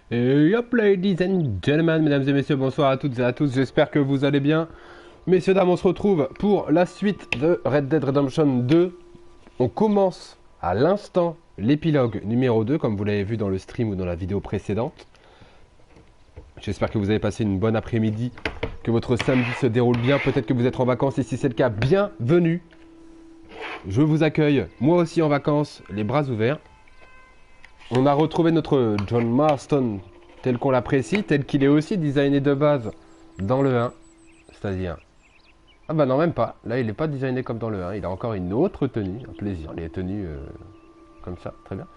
Et hop, ladies and gentlemen, mesdames et messieurs, bonsoir à toutes et à tous, j'espère que vous allez bien. Messieurs, dames, on se retrouve pour la suite de Red Dead Redemption 2. On commence à l'instant l'épilogue numéro 2, comme vous l'avez vu dans le stream ou dans la vidéo précédente. J'espère que vous avez passé une bonne après-midi, que votre samedi se déroule bien, peut-être que vous êtes en vacances, et si c'est le cas, bienvenue. Je vous accueille, moi aussi en vacances, les bras ouverts. On a retrouvé notre John Marston tel qu'on l'apprécie, tel qu'il est aussi designé de base dans le 1. C'est-à-dire... Ah bah non, même pas. Là, il n'est pas designé comme dans le 1. Il a encore une autre tenue, un plaisir. Les tenues comme ça, très bien.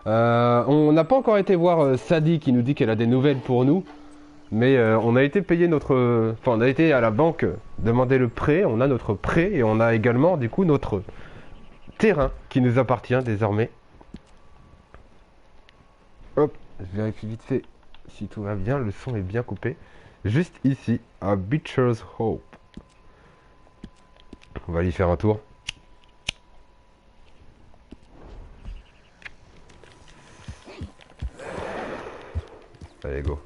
On n'a pas encore été voir Sadie qui nous dit qu'elle a des nouvelles pour nous. Mais on a été payé notre... Enfin, on a été à la banque demander le prêt. On a notre prêt et on a également, du coup, notre terrain qui nous appartient désormais. Hop, je vérifie vite fait si tout va bien, le son est bien coupé. Juste ici, à Beecher's Hope. On va aller y faire un tour. Allez, go.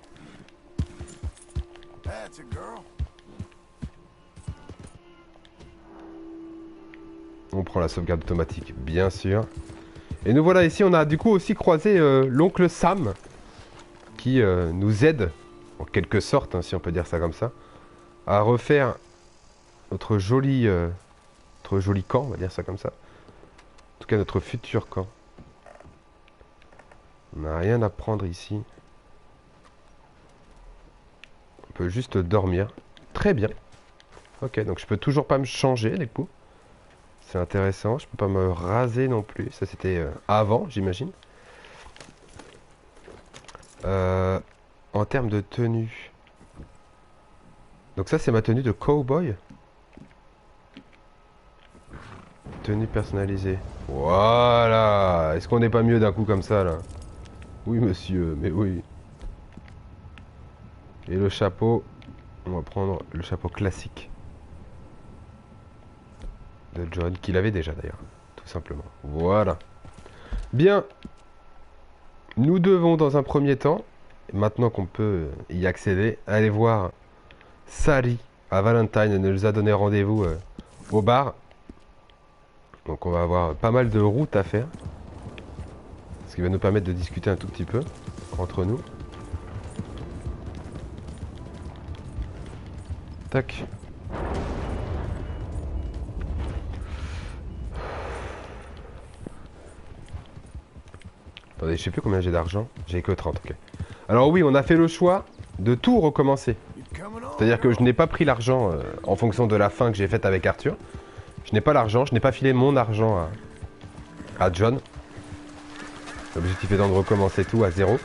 On prend la sauvegarde automatique, bien sûr. Et nous voilà ici, on a du coup aussi croisé l'oncle Sam, qui nous aide, en quelque sorte, hein, si on peut dire ça comme ça, à refaire notre joli camp, on va dire ça comme ça. En tout cas, notre futur camp. On n'a rien à prendre ici. On peut juste dormir. Très bien. Ok, donc je peux toujours pas me changer, du coup. C'est intéressant. Je peux pas me raser non plus. Ça, c'était avant, j'imagine. En termes de tenue. Donc ça, c'est ma tenue de cowboy. Tenue personnalisée. Voilà. Est-ce qu'on n'est pas mieux d'un coup comme ça, là? Oui, monsieur, mais oui. Et le chapeau, on va prendre le chapeau classique de John, qu'il avait déjà d'ailleurs, tout simplement. Voilà. Bien. Nous devons dans un premier temps, maintenant qu'on peut y accéder, aller voir Sari à Valentine. Elle nous a donné rendez-vous au bar. Donc on va avoir pas mal de routes à faire. Ce qui va nous permettre de discuter un tout petit peu entre nous. Tac. Attendez, je sais plus combien j'ai d'argent. J'ai que 30, ok. Alors oui, on a fait le choix de tout recommencer. C'est-à-dire que je n'ai pas pris l'argent en fonction de la fin que j'ai faite avec Arthur. Je n'ai pas l'argent, je n'ai pas filé mon argent à John. L'objectif étant de recommencer tout à zéro.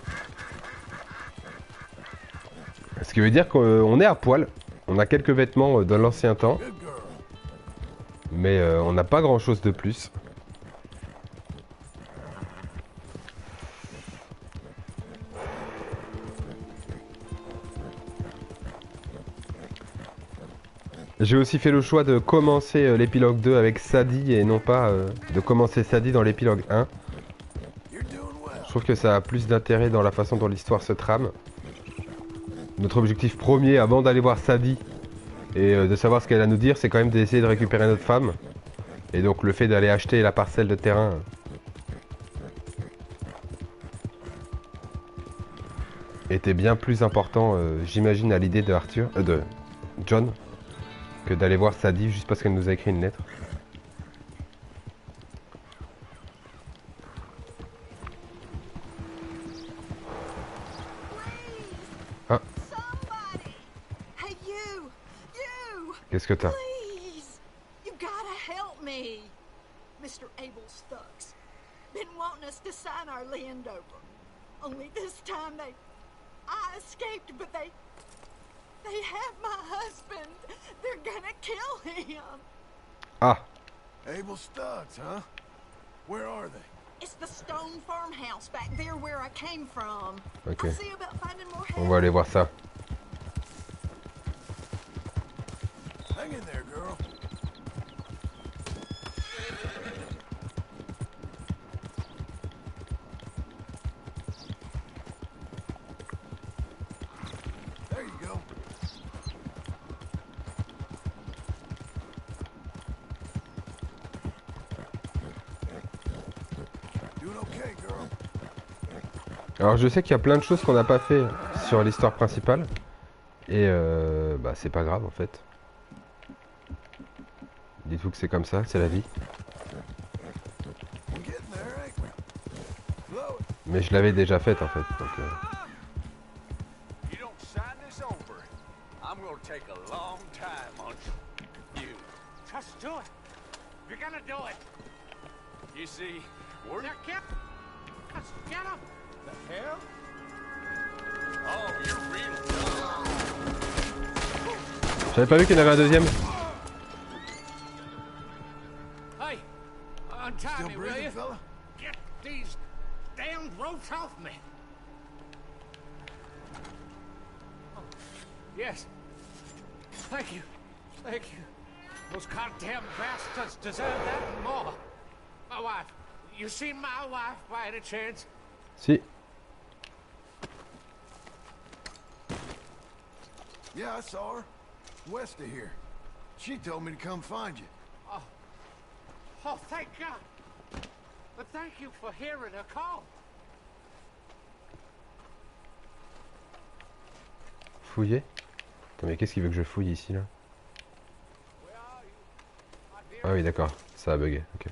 Ce qui veut dire qu'on est à poil. On a quelques vêtements de l'ancien temps. Mais on n'a pas grand-chose de plus. J'ai aussi fait le choix de commencer l'épilogue 2 avec Sadie et non pas de commencer Sadie dans l'épilogue 1. Je trouve que ça a plus d'intérêt dans la façon dont l'histoire se trame. Notre objectif premier avant d'aller voir Sadie et de savoir ce qu'elle a à nous dire, c'est quand même d'essayer de récupérer notre femme. Et donc le fait d'aller acheter la parcelle de terrain était bien plus important, j'imagine, à l'idée de de John, que d'aller voir Sadie juste parce qu'elle nous a écrit une lettre. Ah. Qu'est-ce que t'as? Mr. Abel's thugs. Been wanting us to sign our land over. Only this time I escaped, but they have my husband. They're gonna kill him. Ah. Abel's thugs, huh? Where are they? It's the stone farmhouse back there where I came from. Ok. I'll see about finding more help. On va aller voir ça. Hang in there, girl. Doing okay, girl? Alors je sais qu'il y a plein de choses qu'on n'a pas fait sur l'histoire principale. Et bah c'est pas grave en fait. Dites-vous que c'est comme ça, c'est la vie. We're getting there, ain't we? Blow it. Mais je l'avais déjà faite en fait. Donc, You don't sign this over, I'm gonna take a long time on you. Just do it. You're gonna do it. You see, we're Now get him. the hell? Oh, you're real dumb. j'avais pas vu qu'il y en avait un deuxième. Hey, untie Still me, will breathing, you? fella? Get these damn ropes off me. Oh, yes. Thank you. Thank you. Those goddamn bastards deserve that and more. My wife. You seen my wife by any chance? Si. Yeah, I saw her. West of here. She told me to come find you. Oh, thank God. But thank you for hearing her call. Fouiller. Attends, mais qu'est-ce qu'il veut que je fouille ici là? Where are you, my dear? Ah oui d'accord, ça a bugué, ok.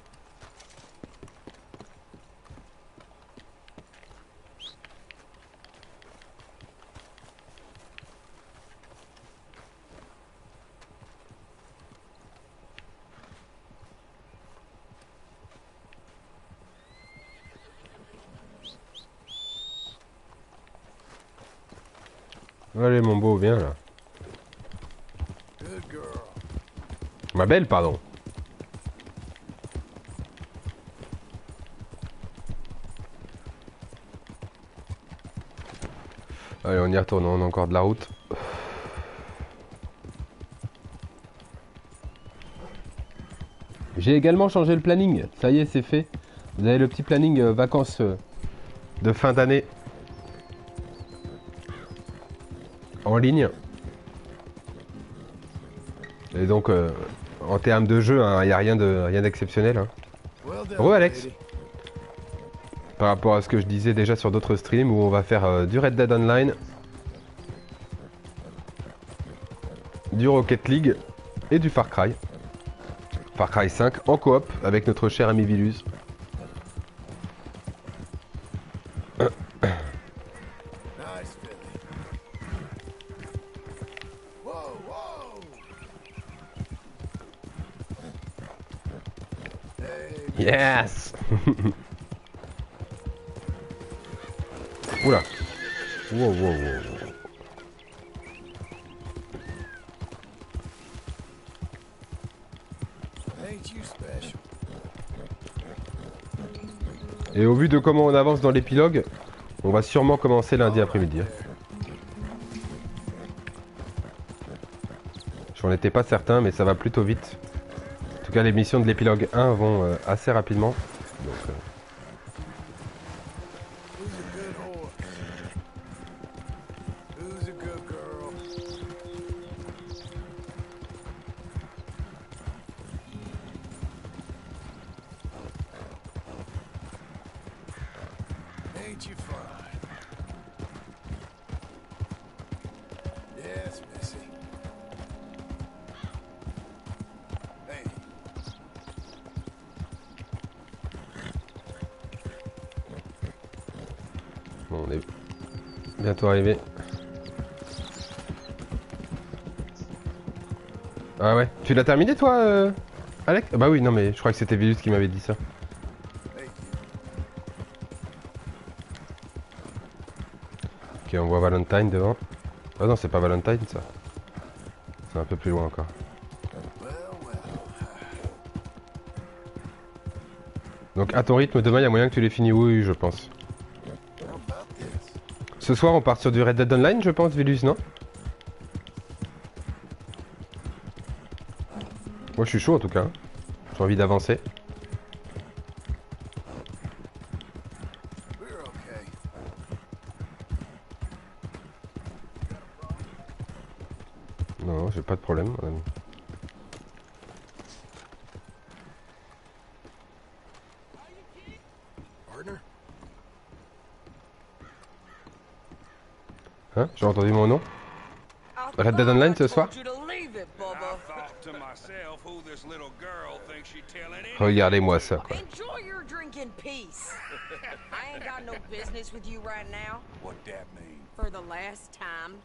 Allez mon beau, viens là. Good girl. Ma belle, pardon. Allez, on y retourne, on a encore de la route. J'ai également changé le planning, ça y est, c'est fait. Vous avez le petit planning vacances de fin d'année en ligne. Et donc, en termes de jeu, il n'y a rien d'exceptionnel. Hein. Well done, Re Alex. lady. Par rapport à ce que je disais déjà sur d'autres streams où on va faire du Red Dead Online, du Rocket League et du Far Cry. Far Cry 5 en coop avec notre cher ami Vilus. Nice, Philly. Whoa, whoa. Hey, Yes. Oula. Wow, wow, wow. ain't you special? Et au vu de comment on avance dans l'épilogue, on va sûrement commencer lundi après-midi. Hein. J'en étais pas certain, mais ça va plutôt vite. En tout cas, les missions de l'épilogue 1 vont assez rapidement. Donc, Who's a good whore? Who's a good girl? Ain't you fine? Yes, Missy. Hey, bon, on est bientôt arrivé. Ah ouais, tu l'as terminé toi, Alex? Bah oui, non mais je crois que c'était Vilus qui m'avait dit ça. thank you. Ok, on voit Valentine devant. Ah non, c'est pas Valentine ça. C'est un peu plus loin encore. Well, well. Donc à ton rythme, demain il y a moyen que tu les finis, oui, je pense. How about this? Ce soir on part sur du Red Dead Online, je pense, Vilus, non? Moi je suis chaud en tout cas. Hein. J'ai envie d'avancer. We're okay. Non, j'ai pas de problème, mon ami. partner. Hein? J'ai entendu mon nom? Red Dead Online ce soir? Regardez-moi ça, quoi. Enjoy your drink in peace. I ain't got no business with you right now. What that mean? For the last time,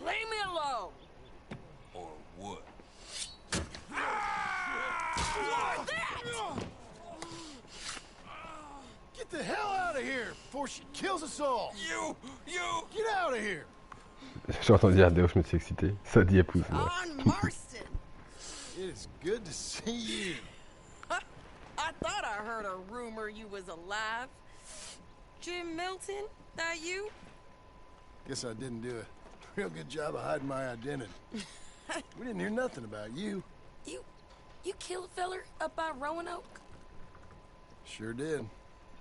leave me alone. Or what? What's that? Get the hell out of here before she kills us all. You! Get out of here. J'ai entendu RDO, je me suis excité. Ça dit épouse-moi. On Marston. It is good to see you. I thought I heard a rumor you was alive. Jim Milton, that you? Guess I didn't do a real good job of hiding my identity. We didn't hear nothing about you. You killed a feller up by Roanoke? Sure did.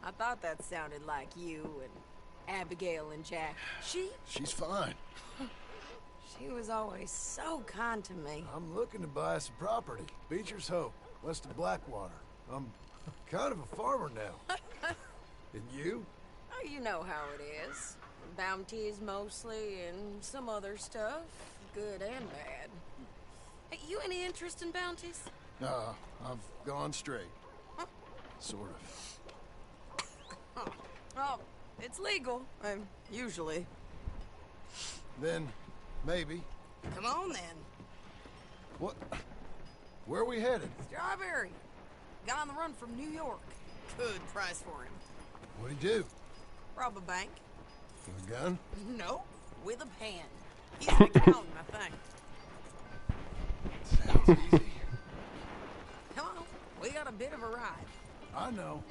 I thought that sounded like you and Abigail and Jack. She's fine. She was always so kind to me. I'm looking to buy some property. Beecher's Hope, west of Blackwater. I'm kind of a farmer now. And you? Oh, you know how it is. Bounties mostly and some other stuff, good and bad. Hey, you any interest in bounties? I've gone straight. Sort of. Oh, it's legal, usually. Then, maybe. Come on then. What? Where are we headed? Strawberry. Got on the run from New York. Good price for him. What'd he do? Rob a bank. With a gun? No, with a pen. He's an accountant, I think. Sounds easy. Come on, we got a bit of a ride. I know.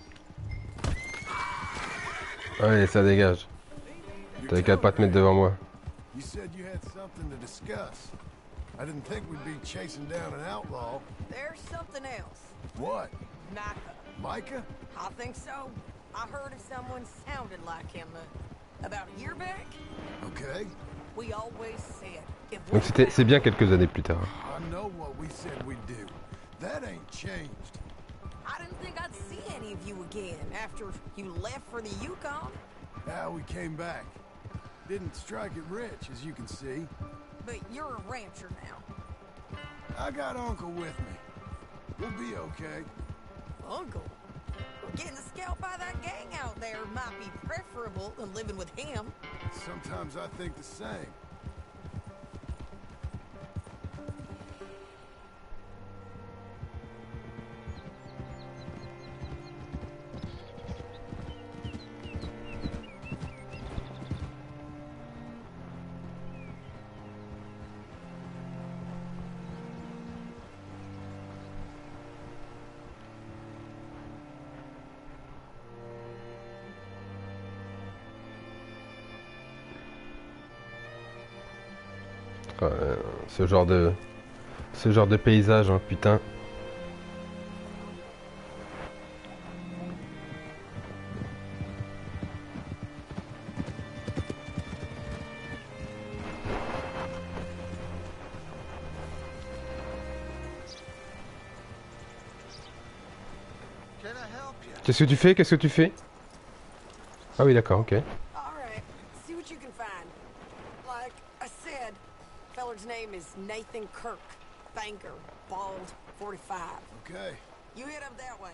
Allez, ça dégage. T'avais qu'à pas te mettre devant moi. You said you had something to discuss. I didn't think we'd be chasing down an outlaw. There's something else. What? Micah. Micah? I think so. I heard of someone sounded like him about a year back. Okay. We always said if we Donc c'est bien quelques années plus tard. I know what we said we'd do. That ain't changed. I didn't think I'd see any of you again after you left for the Yukon. Now we came back. Didn't strike it rich, as you can see. But you're a rancher now. I got Uncle with me. We'll be okay. Uncle? Getting scalped by that gang out there might be preferable than living with him. Sometimes I think the same. Ce genre de paysage, hein, putain. Qu'est-ce que tu fais? Qu'est-ce que tu fais? Ah oui, d'accord, ok. Feller's name is Nathan Kirk, banker, bald, 45. Okay. You head up that way.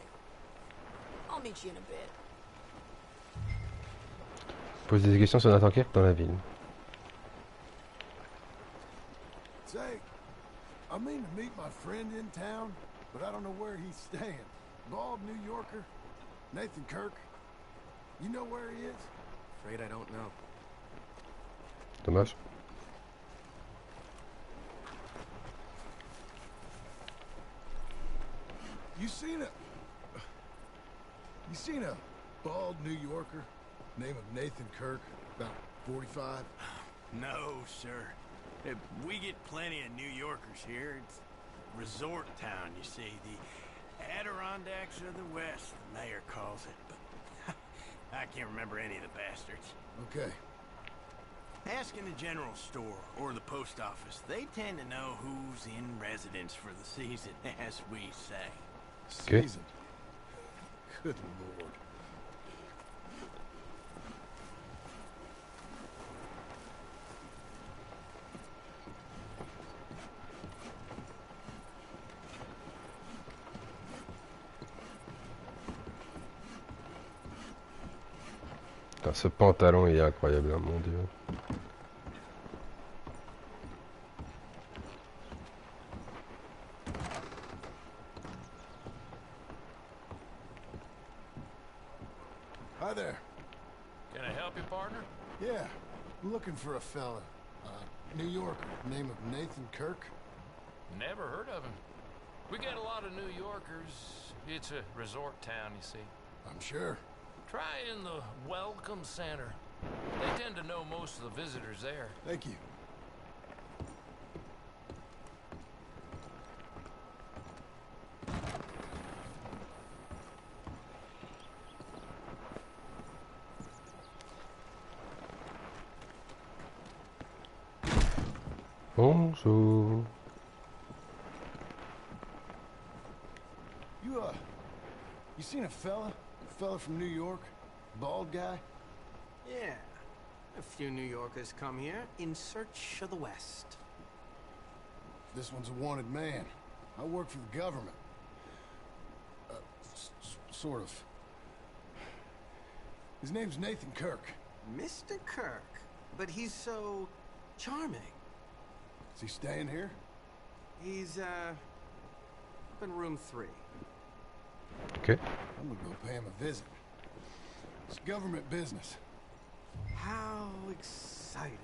I'll meet you in a bit. Pose des questions sur Nathan Kirk dans la ville. Say, I mean to meet my friend in town, but I don't know where he's staying. Bald New Yorker, Nathan Kirk. You know where he is? Afraid I don't know. Dommage. You seen a bald New Yorker, name of Nathan Kirk, about 45? No, sir. We get plenty of New Yorkers here. It's a resort town, you see. The Adirondacks of the West, the mayor calls it. But I can't remember any of the bastards. Okay. Ask in the general store or the post office. They tend to know who's in residence for the season, as we say. Season. Good lord. Putain, ce pantalon il est incroyable, hein, mon dieu. Hi there. Can I help you, partner? Yeah, I'm looking for a fella. New Yorker, name of Nathan Kirk. Never heard of him. We get a lot of New Yorkers. It's a resort town, you see. I'm sure. Try in the Welcome Center. They tend to know most of the visitors there. Thank you. Bonjour. You seen a fella? A fella from New York? Bald guy? Yeah. A few New Yorkers come here in search of the West. This one's a wanted man. I work for the government. Sort of. His name's Nathan Kirk. Mr. Kirk? But he's so charming. Is he staying here? He's, up in room 3. Okay. I'm gonna go pay him a visit. It's government business. How exciting.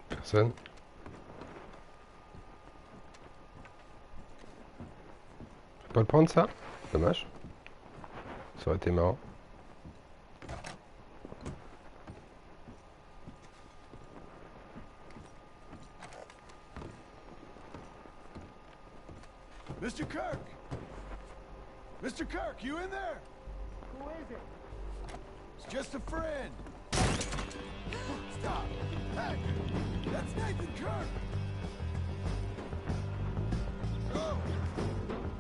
Personne. Je peux pas le prendre ça? Dommage. Ça aurait été marrant. Mr. Kirk! Mr. Kirk, you in there? Who is it? It's just a friend. Stop! Hey! That's Nathan Kirk! Oh!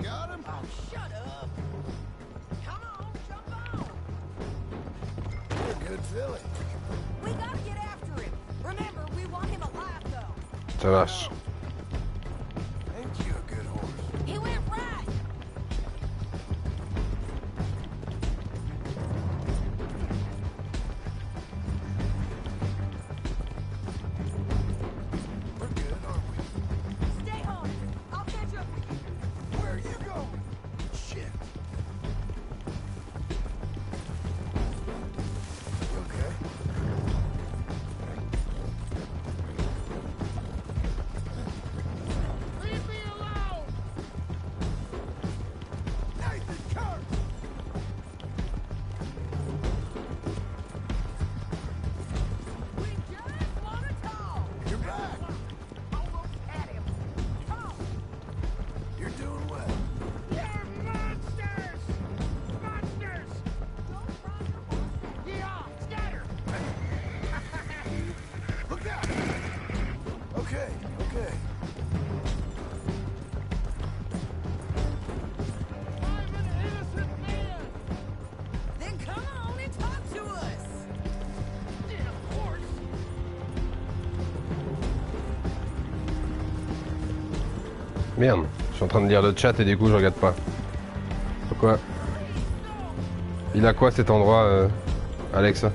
Got him? Oh, shut up. Come on, jump on. You're a good filly. We gotta get after him. Remember, we want him alive, though. Ça marche. Ain't you a good horse? He went right. We're good, aren't we? Stay home. I'll catch up with you. Where are you going? Shit. You okay? Leave me alone! Nathan Kirk! We just want to talk. You're back! Almost had him. Come on. You're doing well. You're monsters! Monsters! Don't run your horse. Yeah, scatter! Look out! Okay, okay. I'm an innocent man! Then come on and talk to us. Damn horse! Merde. Je suis en train de lire le chat et du coup je regarde pas. Pourquoi? Il a quoi cet endroit, Alex? That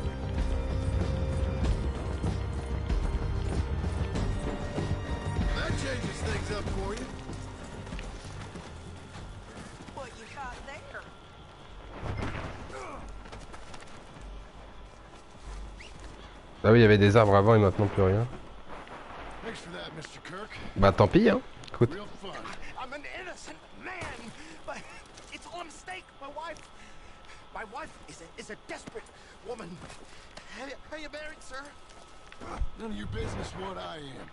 changes things up for you. What you got there? Ah oui, il y avait des arbres avant et maintenant plus rien. Thanks for that, Mr. Kirk. Bah tant pis, hein. Écoute. Real fun. I'm an innocent man, but it's all a mistake. My wife is a desperate woman. Are you married, sir? None of your business what I am.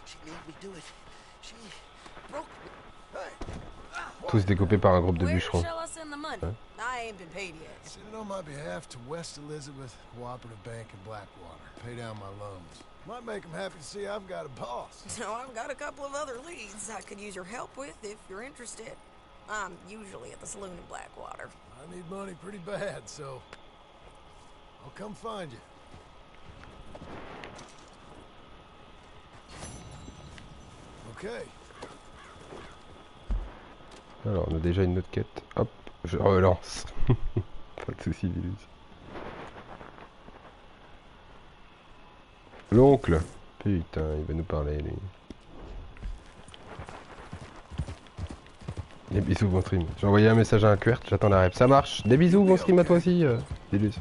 She made me do it. She broke me. Hey, Tous découpés par un groupe de Where bûcherons. shall I send the money? I ain't been paid yet. send it on my behalf to West Elizabeth Cooperative Bank in Blackwater. Pay down my loans. Might make them happy to see I've got a boss. So I've got a couple of other leads I could use your help with if you're interested. I'm usually at the saloon in Blackwater. I need money pretty bad, so I'll come find you. Okay. Alors, on a déjà une autre quête. Hop, je relance. Pas de soucis, Vilus. L'oncle. Putain, il va nous parler, lui. Des bisous, bon stream. J'ai envoyé un message à un QWERT, j'attends la rep. Ça marche. Des bisous, bon stream à toi aussi, Vilus.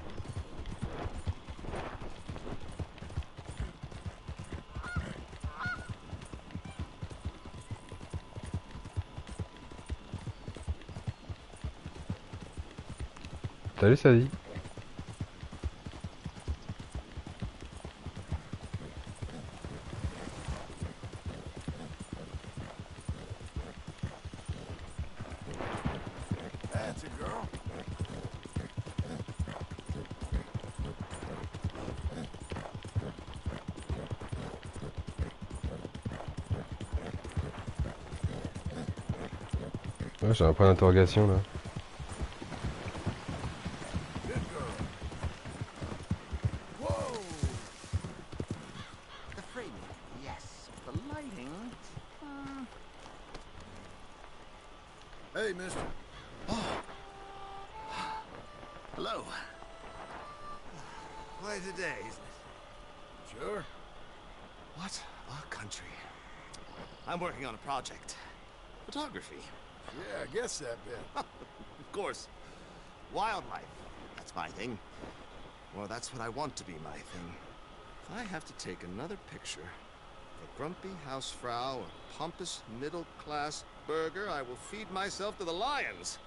Salut, Sazi. That's a girl. Ouais, j'ai un point d'interrogation là. Hey, mister. Hello. Quite a day, isn't it? Sure. What a country. I'm working on a project. Photography. Yeah, I guess that bit. Of course. Wildlife. That's my thing. Well, that's what I want to be my thing. If I have to take another picture of a grumpy housefrau, a pompous middle-class burger, I will feed myself to the lions.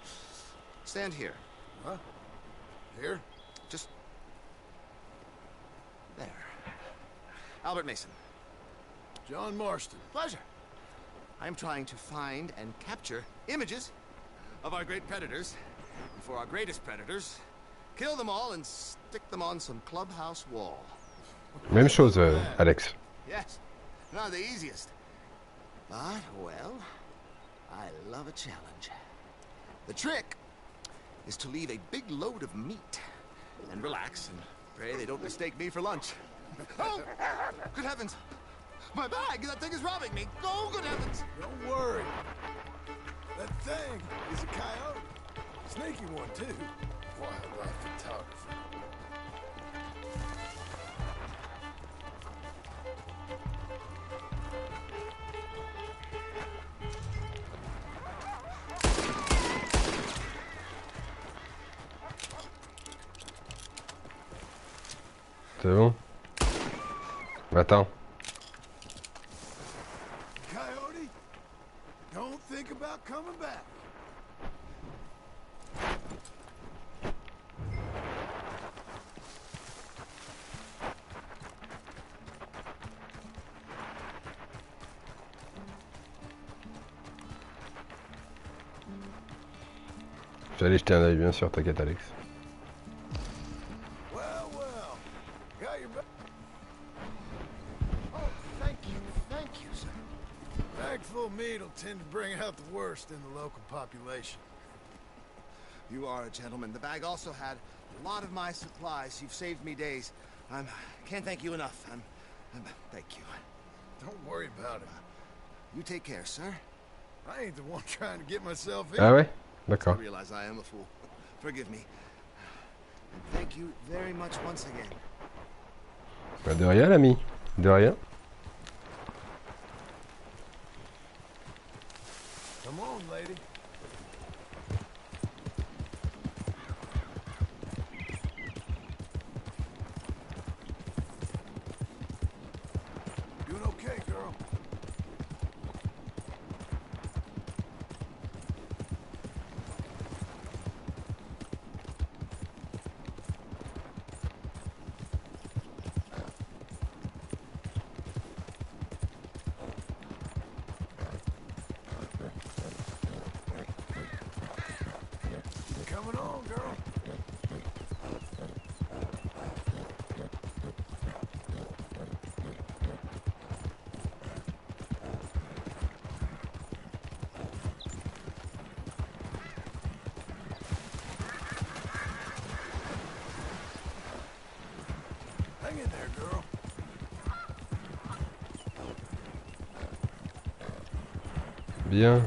Stand here. Huh? Here? Just... there. Albert Mason. John Marston. Pleasure. I'm trying to find and capture images of our great predators. And for our greatest predators, kill them all and stick them on some clubhouse wall. Même chose, Alex. Yes, not the easiest. But, well, I love a challenge. The trick is to leave a big load of meat and relax and pray they don't mistake me for lunch. Oh, good heavens! My bag! That thing is robbing me! Oh, good heavens! Don't worry. That thing is a coyote. Sneaky one, too. Wildlife photography. C'est bon? Attends. Coyote, don't think about coming back. J'allais jeter un œil, bien sûr, t'inquiète, Alex. Well, well. Got your back. Oh, thank you, sir. Bag full of meat will tend to bring out the worst in the local population. You are a gentleman. The bag also had a lot of my supplies. You've saved me days. Can't thank you enough. Thank you. Don't worry about it. You take care, sir. I ain't the one trying to get myself in. Ah ouais? I D'accord. realize I am a fool. Forgive me. And thank you very much once again. Bah, de rien, l'ami. De rien. Come on, lady. Doing okay, girl. Bien.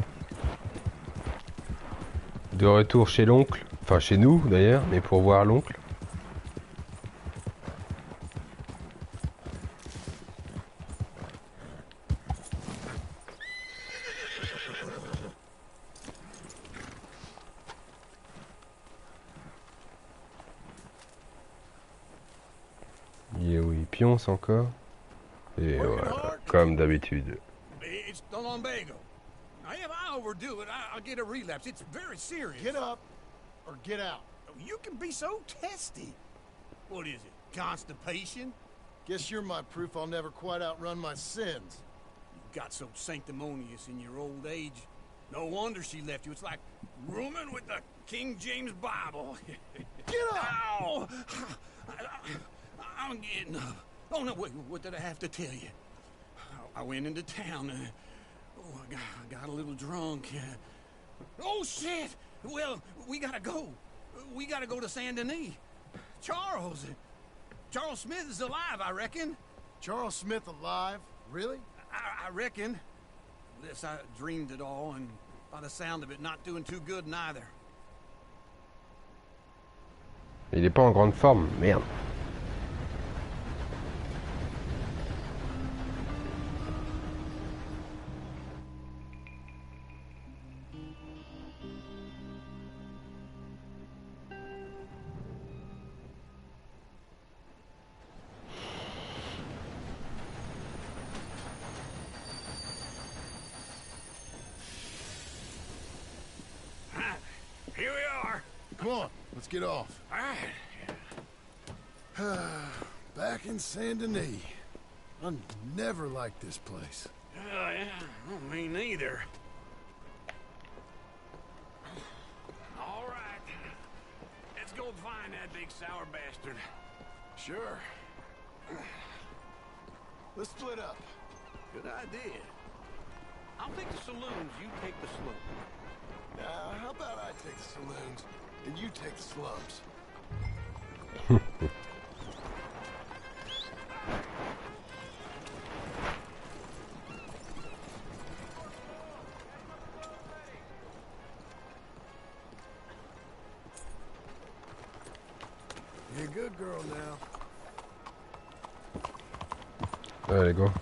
De retour chez l'oncle. Enfin chez nous d'ailleurs, mais pour voir l'oncle. Il est où? Il pionce encore. Et voilà, comme d'habitude. It's the lumbago. Now, if I overdo it, I'll get a relapse. It's very serious. Get up or get out. You can be so testy. What is it? Constipation? Guess you're my proof I'll never quite outrun my sins. You got so sanctimonious in your old age. No wonder she left you. It's like rooming with the King James Bible. Get up! Ow! I'm getting up. Oh, no, wait, what did I have to tell you? I went into town. I got a little drunk. Oh, shit! Well, we gotta go. We gotta go to Saint Denis. Charles Smith is alive, I reckon. Charles Smith alive? Really? I reckon. Unless I dreamed it all, and by the sound of it, not doing too good neither. Il est pas en grande forme, merde. Here we are. Come on, let's get off. All right. Back in Saint Denis. I never liked this place. Yeah, well, me neither. All right. Let's go find that big sour bastard. Sure. Let's split up. Good idea. I'll take the saloons, you take the slope. How about I take the saloons and you take the slums? You're a good girl now. Allez, go.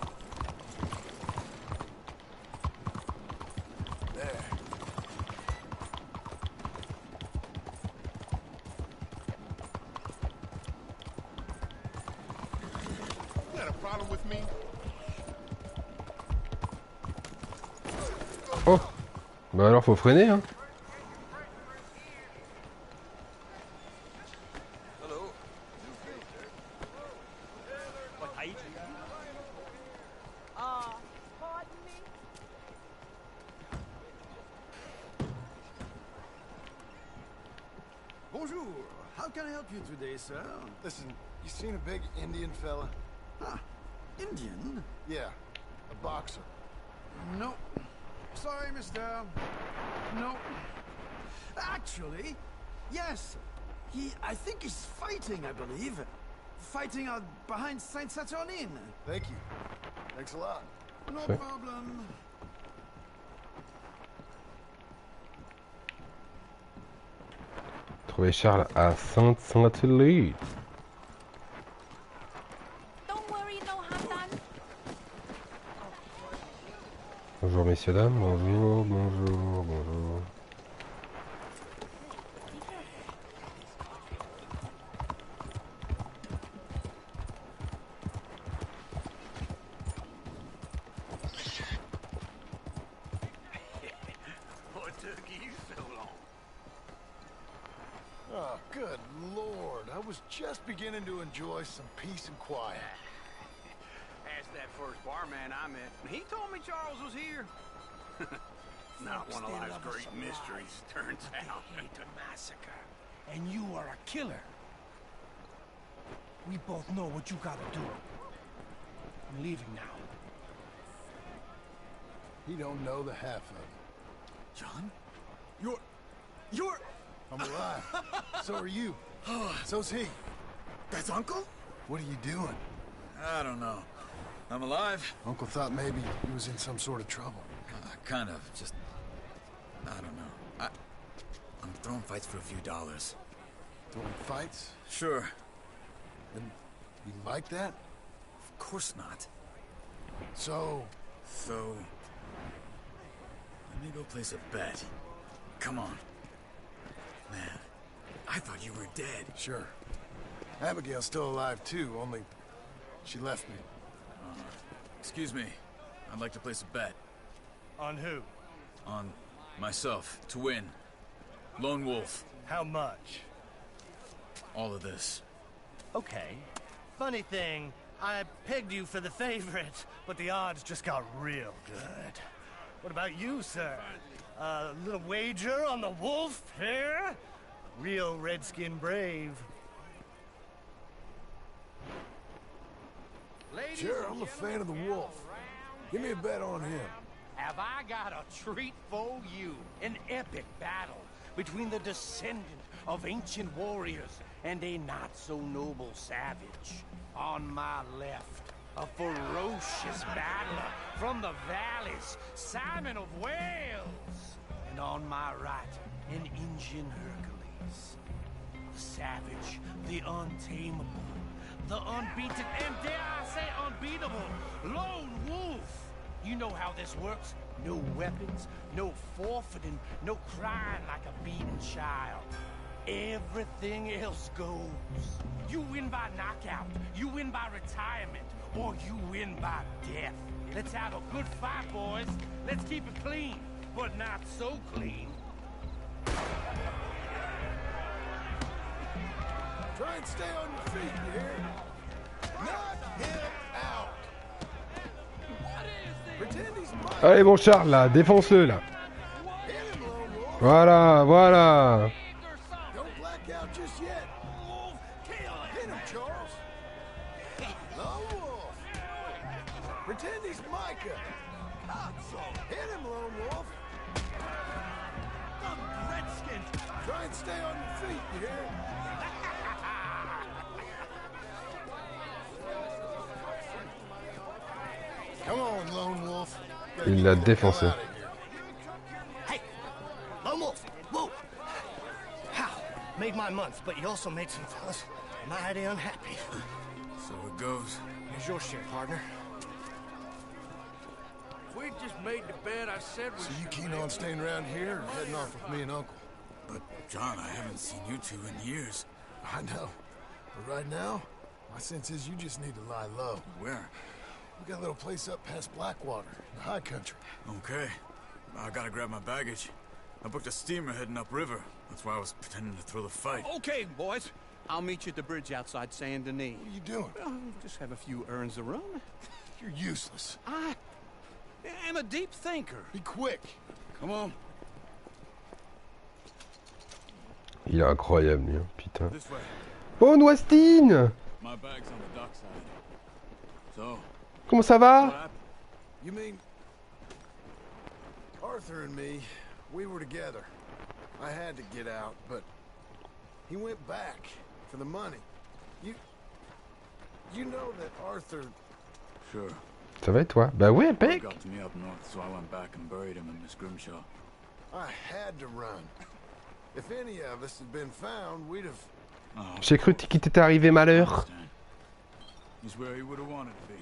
Oh, bah alors faut freiner hein. Bonjour. How can I help you today, sir? Listen, you seen a big Indian fella? Ah, Indian? Yeah, a boxer. No. Sorry, mister. No. Actually, yes. I think he's fighting, I believe. Fighting out behind Saint Saturnin. Thank you. Thanks a lot. No problem. Trouver Charles à Sainte-Sainte-Lude. Bonjour messieurs, dames, bonjour, bonjour, bonjour. What took you so long? Oh, good Lord. I was just beginning to enjoy some peace and quiet. Asked that first barman I met. He told me Charles was here. Not one of life's great mysteries, turns out. I hate a massacre, and you are a killer. We both know what you gotta do. I'm leaving now. He don't know the half of it. John? You're... I'm alive. So are you. So's he. That's Uncle? What are you doing? I don't know. I'm alive. Uncle thought maybe he was in some sort of trouble. Kind of, just... I don't know. I'm throwing fights for a few dollars. Throwing fights? Sure. And you like that? Of course not. So, let me go place a bet. Come on. Man, I thought you were dead. sure. Abigail's still alive too, only she left me. Excuse me. I'd like to place a bet. On who? On myself, to win. Lone Wolf. How much? All of this. Okay. Funny thing, I pegged you for the favorite, but the odds just got real good. What about you, sir? A little wager on the wolf here? Real redskin brave. Ladies Sure, and I'm a fan gentlemen, of the wolf. around Give me a bet on him. Have I got a treat for you? An epic battle between the descendant of ancient warriors and a not-so-noble savage. On my left, a ferocious battler from the valleys, Simon of Wales. And on my right, an Indian Hercules. The savage, the untamable, the unbeaten, and dare I say unbeatable, Lone Wolf. You know how this works. No weapons, no forfeiting, no crying like a beaten child. Everything else goes. You win by knockout, you win by retirement, or you win by death. Let's have a good fight, boys. Let's keep it clean, but not so clean. Try and stay on your feet, you hear? Knock him out. Pretend he's mine. Allez mon Charles là, défonce-le là. Hit him, Lone Wolf. Voilà, voilà. Don't black out just yet. Hit him, Charles. Lone Wolf. Pretend he's Micah. Hit him, Lone Wolf. Redskins. Try and stay on your feet, you hear? Come on, Lone Wolf. Il l'a défoncé. Hey, Lone Wolf, whoa! How? Made my month, but you also made some fellas mighty unhappy. So it goes. Here's your share, partner. If we just made the bet I said we So you keen on staying around here or heading off with me and Uncle? But, John, I haven't seen you two in years. I know. But right now, my sense is you just need to lie low. Where? We got a little place up past Blackwater, in the high country. Okay. I gotta grab my baggage. I booked a steamer heading upriver. That's why I was pretending to throw the fight. Okay, boys. I'll meet you at the bridge outside Saint Denis. What are you doing? Just have a few errands to run. You're useless. I am a deep thinker. Be quick. Come on. Il est incroyable lui, hein, putain. This way. Oh Noistine! My bag's on the dockside. So, Comment ça what va? happened? You mean... Arthur and me, we were together. I had to get out, but... He went back for the money. You know that Arthur... Sure. Ça va et toi? Bah ouais, He impec! got to me up north, so I went back and buried him in Miss Grimshaw. I had to run. If any of us had been found, we'd have... Oh, J'ai cru qu'il t'était arrivé I malheur. understand. He's where he would have wanted to be.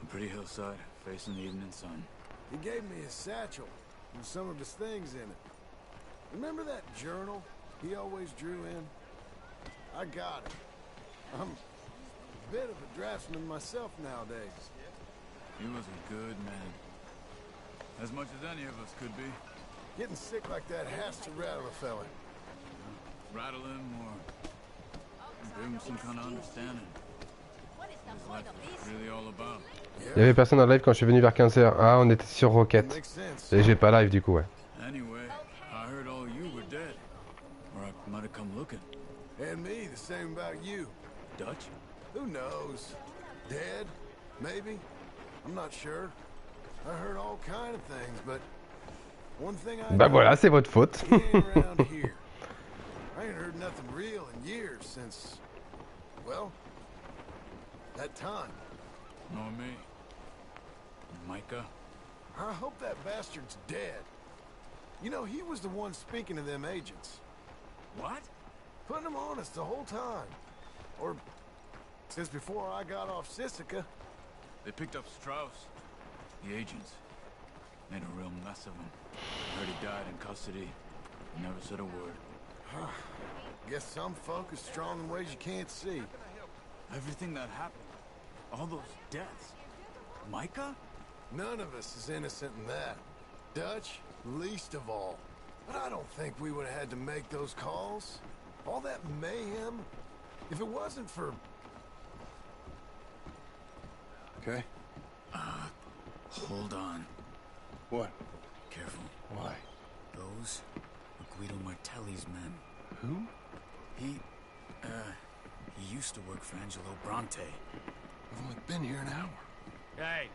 A pretty hillside, facing the evening sun. He gave me his satchel and some of his things in it. Remember that journal he always drew in? I got it. I'm a bit of a draftsman myself nowadays. He was a good man. As much as any of us could be. Getting sick like that has to rattle a fella. Rattle him or give him some kind of understanding. What his life was really all about. Il y avait personne en live quand je suis venu vers 15h. Ah, on était sur Rocket. Makes sense. Et j'ai pas live du coup, ouais. Anyway, I heard all you were dead. Or I might have come looking. And me, the same about you. Dutch? Who knows? Dead? Maybe? I'm not sure. I heard all kind of things, but one thing I Bah know, voilà, c'est votre faute. he ain't around here. I ain't heard nothing real in years since, well, that time. Nor me. Micah? I hope that bastard's dead. You know, he was the one speaking to them agents. What? Putting them on us the whole time. Or since before I got off Sisika. They picked up Strauss. The agents. Made a real mess of him. Heard he died in custody. Never said a word. Guess some folk are strong in ways you can't see. Everything that happened. All those deaths. Micah? None of us is innocent in that. Dutch, least of all. But I don't think we would have had to make those calls. All that mayhem. If it wasn't for... Okay? Hold on. What? Careful. Why? Those were Guido Martelli's men. Who? He used to work for Angelo Bronte. I've only been here an hour. Hey.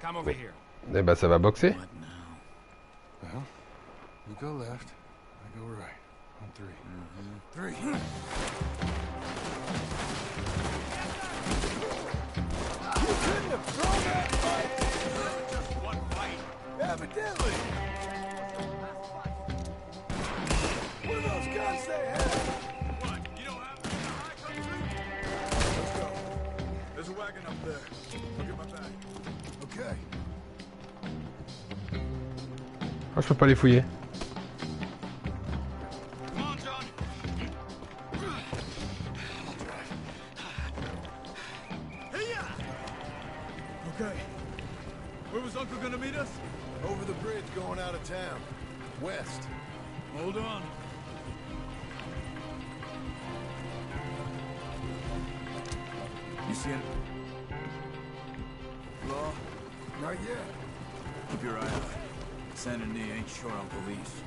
Come over here. Eh ben ça va boxer. What now? Well, you go left, I go right. On three. Three. You couldn't have thrown that fight! Just one fight. Evidently! What are those guns they have? What? You don't have them in the high country? Let's go. There's a wagon up there. I'll get my bag. Okay. Ah, je peux pas les fouiller. Come on, John. Okay. Where was Uncle gonna meet us? Over the bridge going out of town. West. Hold on. You see it? Law? Not yet. Keep your eye out. Saint Denis ain't short on police.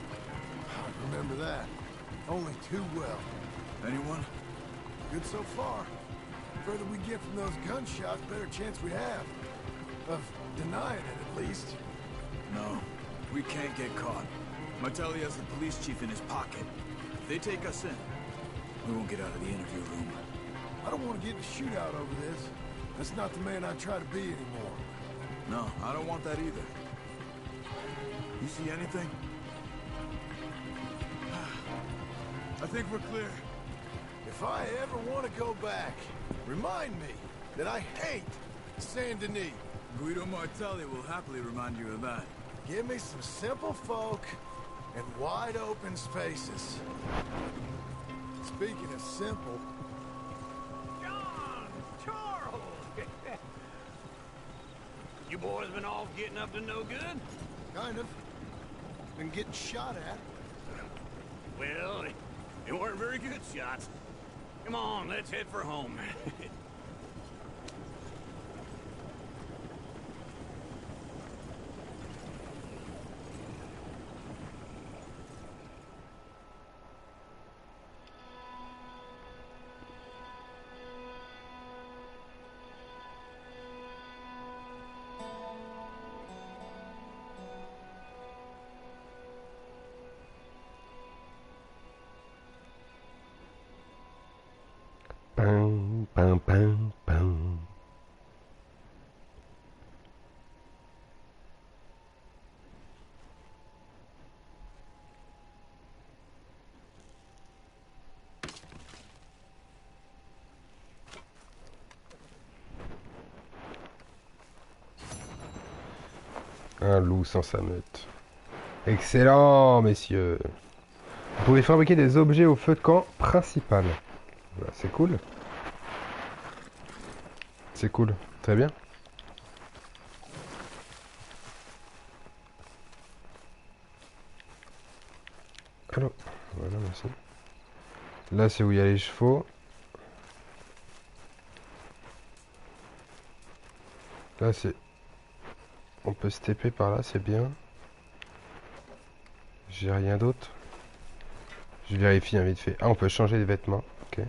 I remember that. Only too well. Anyone? Good so far. Further we get from those gunshots, better chance we have. Of denying it, at least. No. We can't get caught. Martelli has the police chief in his pocket. If they take us in, we won't get out of the interview room. I don't want to get in a shootout over this. That's not the man I try to be anymore. No, I don't want that either. You see anything? I think we're clear. If I ever want to go back, remind me that I hate Saint Denis. Guido Martelli will happily remind you of that. Give me some simple folk and wide open spaces. Speaking of simple... John! Charles! You boys been off getting up to no good? Kind of. Been getting shot at. Well, they weren't very good shots. Come on, let's head for home. Pam, pam, pam, pam. Un loup sans sa meute. Excellent, messieurs. Vous pouvez fabriquer des objets au feu de camp principal. Voilà, c'est cool. C'est cool, très bien. Alors, voilà, merci. Là, c'est où il y a les chevaux. Là, c'est... On peut se taper par là, c'est bien. J'ai rien d'autre. Je vérifie vite fait. Ah, on peut changer les vêtements. Ok.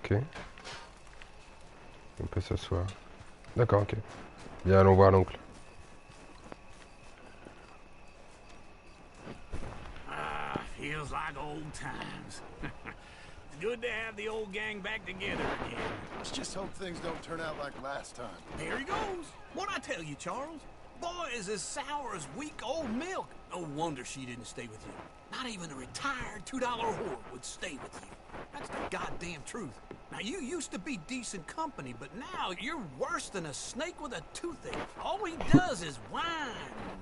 Ok. On peut s'asseoir. D'accord, ok. Bien, allons voir l'oncle. Feels like old times. good to have the old gang back together again. Let's just hope things don't turn out like last time. Here he goes. What'd I tell you, Charles? Boy is as sour as week-old milk. No wonder she didn't stay with you. Not even a retired $2 whore would stay with you. That's the goddamn truth. Now, you used to be decent company, but now you're worse than a snake with a toothache. All he does is whine,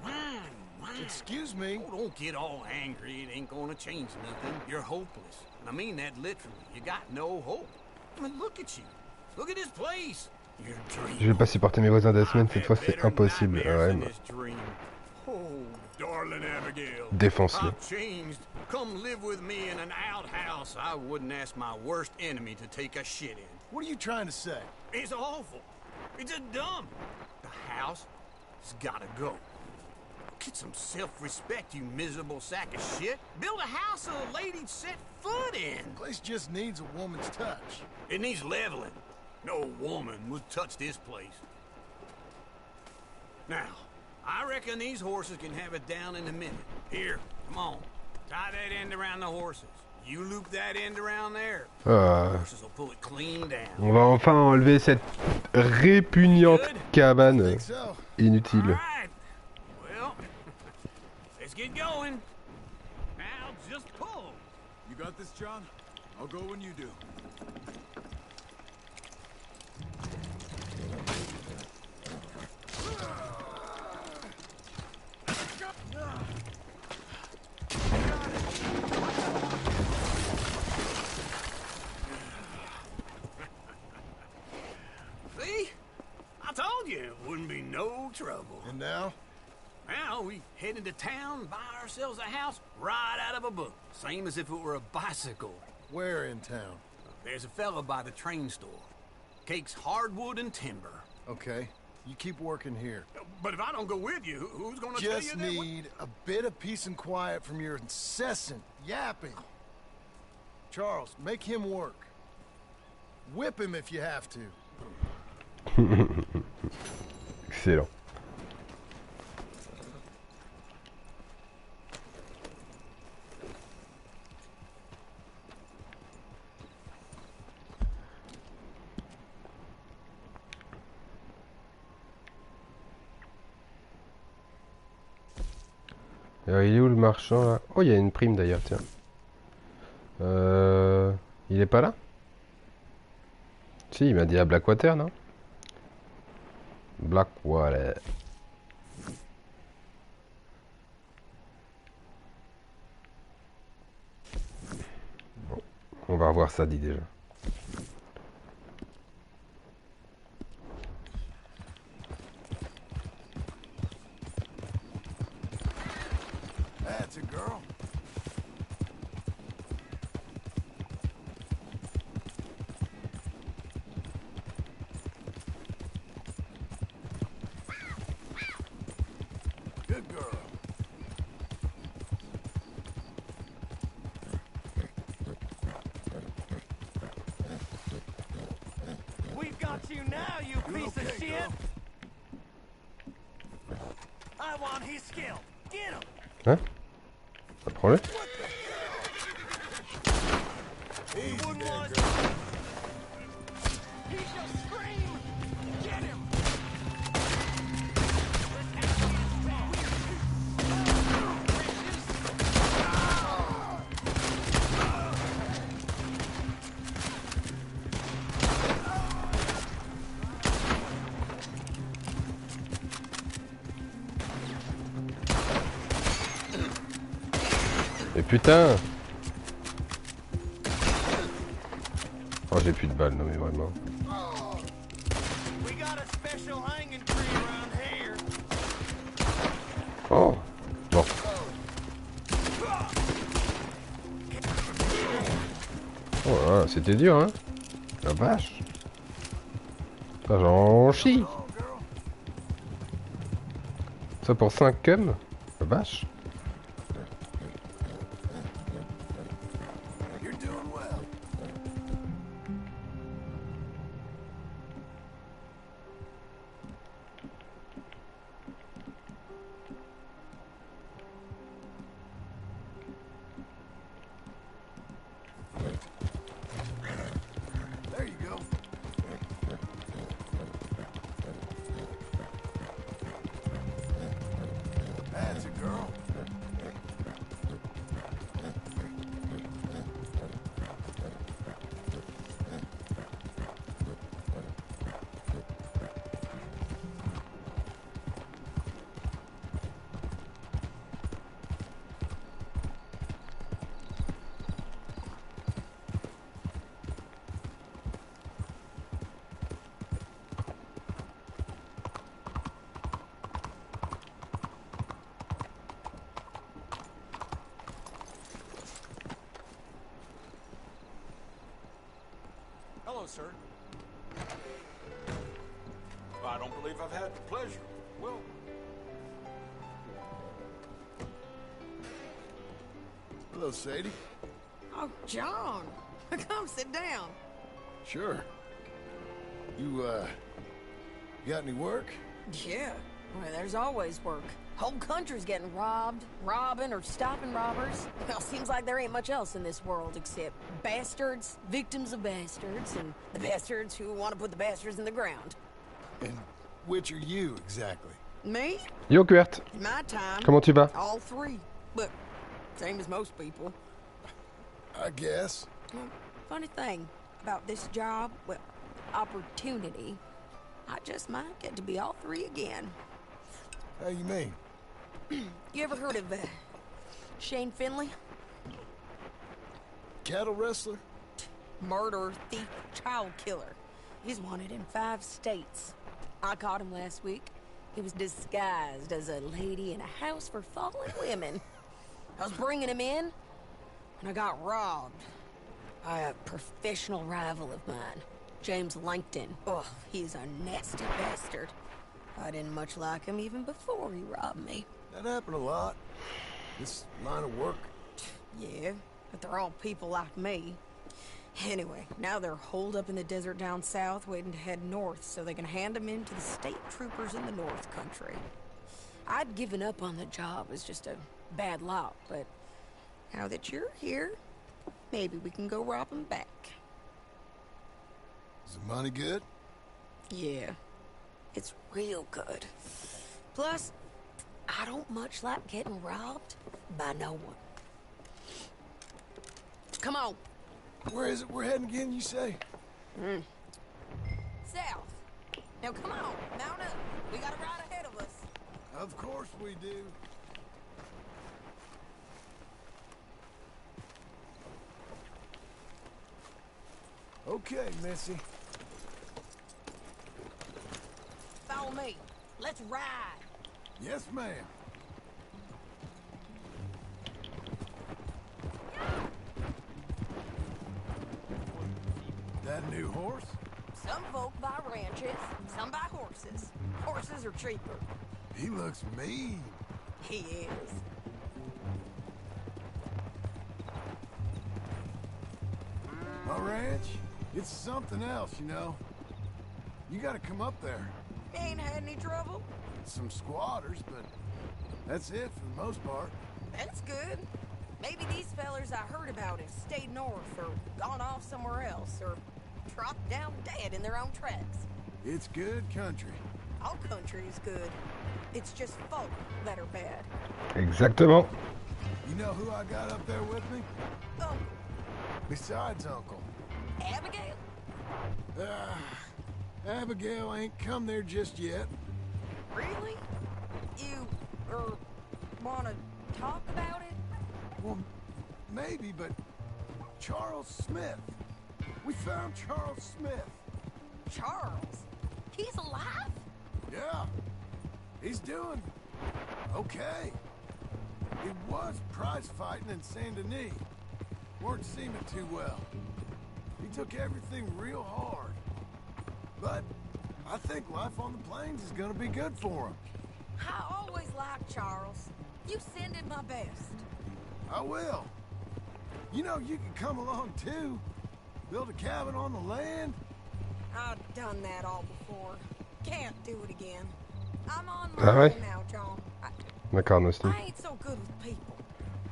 whine, whine. Excuse me? Oh, don't get all angry. It ain't gonna change nothing. You're hopeless. And I mean that literally. You got no hope. I mean, look at you. Look at this place. Je vais pas supporter mes voisins de la semaine, cette fois c'est impossible. Ouais, bah. Défonce-le. Come live with me in an outhouse. I wouldn't ask my worst enemy to take a shit in. What are you trying to say? It's awful. It's a dump. The house has gotta go. Get some self-respect, you miserable sack of shit. Build a house so a lady'd set foot in. The place just needs a woman's touch. It needs leveling. No woman would touch this place. Now, I reckon these horses can have it down in a minute. Here, come on. Tie that end around the horses. You loop that end around there. Horses will pull it clean down. On va enfin enlever cette répugnante cabane inutile. Right. Well, let's get going. Now, just pull. You got this, John? I'll go when you do. See? I told you it wouldn't be no trouble. And now? Now we head into town, buy ourselves a house right out of a book. Same as if it were a bicycle. Where in town? There's a fella by the train store. Cakes hardwood and timber. Okay. You keep working here. But if I don't go with you, who's gonna tell you Just that? need a bit of peace and quiet from your incessant yapping. Charles, make him work. Whip him if you have to. Excellent. Alors, il est où le marchand là? Oh, il y a une prime d'ailleurs, tiens. Il est pas là? Si, il m'a dit à Blackwater, non? Blackwater. Bon, on va revoir ça dit déjà. That's a girl. Good girl. We've got you now, you piece of shit! Girl? I want his skill. Get him! Hein? Pas de problème. He wouldn't want He shall scream! Get him! Mais putain! Oh, j'ai plus de balles, non mais vraiment. We got a special hanging tree around here. Oh! Bon. Oh là, c'était dur, hein? La vache! Putain, j'en chie! Ça pour 5 cums? La vache! You're doing well. Hello, sir. I don't believe I've had the pleasure. Well, Hello, Sadie. Oh, John. Come sit down. Sure. You got any work? Yeah. Well, there's always work. Whole country's getting robbed, robbing, or stopping robbers. Well, seems like there ain't much else in this world except bastards, victims of bastards, and the bastards who want to put the bastards in the ground. And which are you, exactly? Me? Yo Kurt, In my time, comment tu vas? all three. But same as most people. I guess. Well, funny thing about this job, well, opportunity, I just might get to be all three again. How you mean? You ever heard of Shane Finley? Cattle wrestler? Murderer, thief, child killer. He's wanted in 5 states. I caught him last week. He was disguised as a lady in a house for fallen women. I was bringing him in, and I got robbed by a professional rival of mine, James Langton. Oh, he's a nasty bastard. I didn't much like him even before he robbed me. That happened a lot. This line of work. Yeah, but they're all people like me. Anyway, now they're holed up in the desert down south, waiting to head north so they can hand them in to the state troopers in the North Country. I'd given up on the job as just a bad lot, but now that you're here, maybe we can go rob them back. Is the money good? Yeah, it's real good. Plus, I don't much like getting robbed by no one. Come on. Where is it we're heading again, you say? South. Now come on, mount up. We got a ride ahead of us. Of course we do. Okay, Missy. Follow me. Let's ride. Yes, ma'am. That new horse? Some folk buy ranches, some buy horses. Horses are cheaper. He looks mean. He is. My ranch? It's something else, you know. You gotta come up there. Ain't had any trouble? Some squatters, but that's it for the most part. That's good. Maybe these fellers I heard about have stayed north or gone off somewhere else or dropped down dead in their own tracks. It's good country. All country is good. It's just folk that are bad. Exactement. You know who I got up there with me? Uncle. Besides Uncle. Abigail? Abigail ain't come there just yet. Really? You, wanna talk about it? Well, maybe, but Charles Smith. We found Charles Smith. Charles? He's alive? Yeah. He's doing okay. He was prize fighting in Saint Denis. Weren't seeming too well. He took everything real hard. But I think life on the plains is gonna be good for him. I always liked Charles. You send him my best. I will. You know, you can come along too. Build a cabin on the land. I've done that all before. Can't do it again. I'm on Ah my ouais? own now, John. D'accord, Nosty. I ain't so good with people.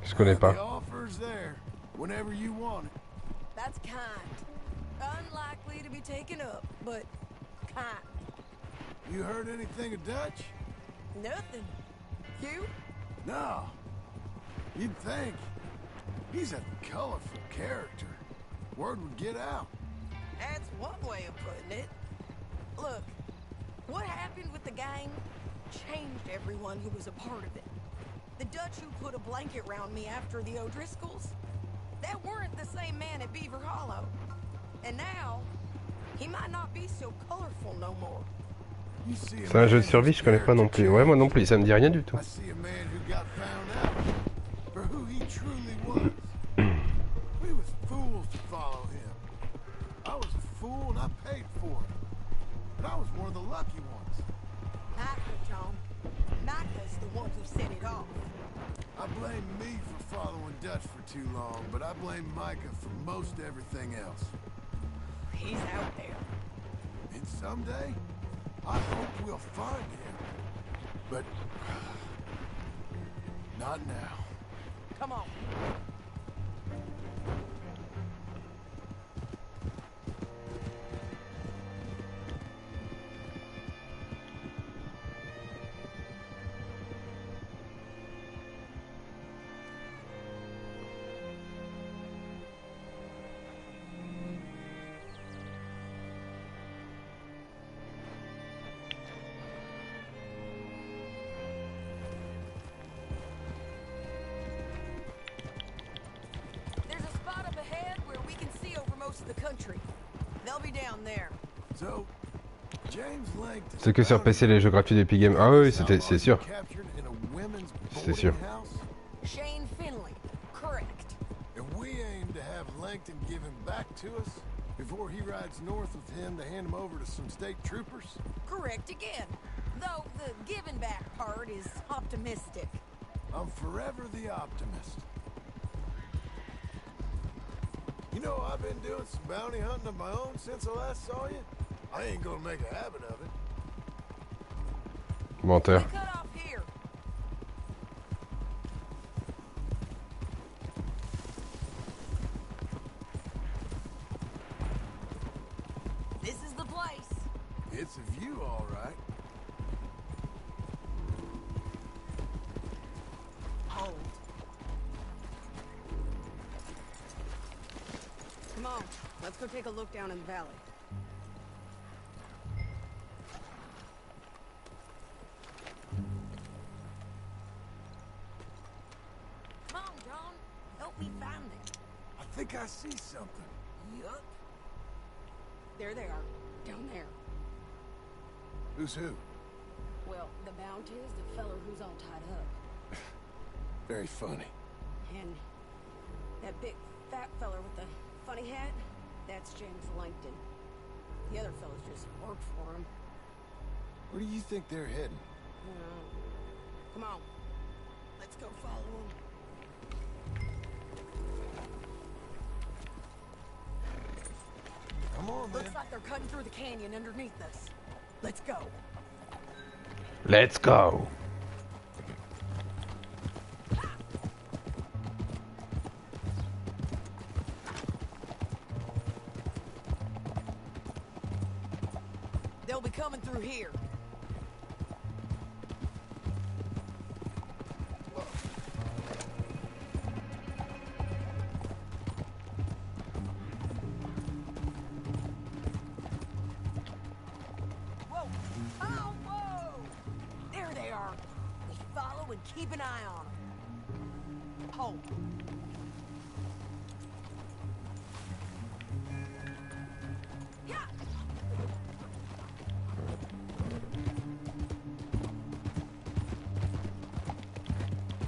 Je connais The pas. offer's there whenever you want it. That's kind. Unlikely to be taken up, but kind. You heard anything of Dutch? Nothing. You? No. You'd think. He's a colorful character. Word would get out. That's one way of putting it. Look, what happened with the gang changed everyone who was a part of it. The Dutch who put a blanket round me after the O'Driscolls, that weren't the same man at Beaver Hollow. And now, he might not be so colorful no more. You see a C'est un jeu de man survie, whose je connais pas non plus. character Ouais, moi non plus, ça me dit rien du tout. I see a man who got found out for who he truly was. We was fools to follow him. I was a fool I paid for it. But I was one of the lucky ones. Micah, John. Micah's the one who set it off. I blame me for following Dutch for too long, but I blame Micah for most everything else. He's out there. And someday, I hope we'll find him. But not now. Come on. C'est que sur PC les jeux gratuits d'Epic Games. Ah oui, c'est sûr. C'est sûr. Shane Finley, correct. And we aim to have Langton give him back to us before he rides north with him to hand him over to some state troopers? Correct again. Though the giving back part is optimistic. I'm forever the optimist. You know, I've been doing some bounty hunting of my own since I last saw you. I ain't gonna make a habit of it. Menteur. We cut off here. This is the place. It's a view, all right. Hold. Come on, let's go take a look down in the valley. Come on, John. Help me find it. I think I see something. Yup. There they are, down there. Who's who? Well, the bounty is the feller who's all tied up. Very funny. And that big fat feller with the funny hat, that's James Langton. The other fellas just work for him. Where do you think they're heading? Come on, let's go follow them. Come on, man. Looks like they're cutting through the canyon underneath us. Let's go. Let's go. They'll be coming through here. Whoa! Oh, whoa! There they are. We follow and keep an eye on them. Hold.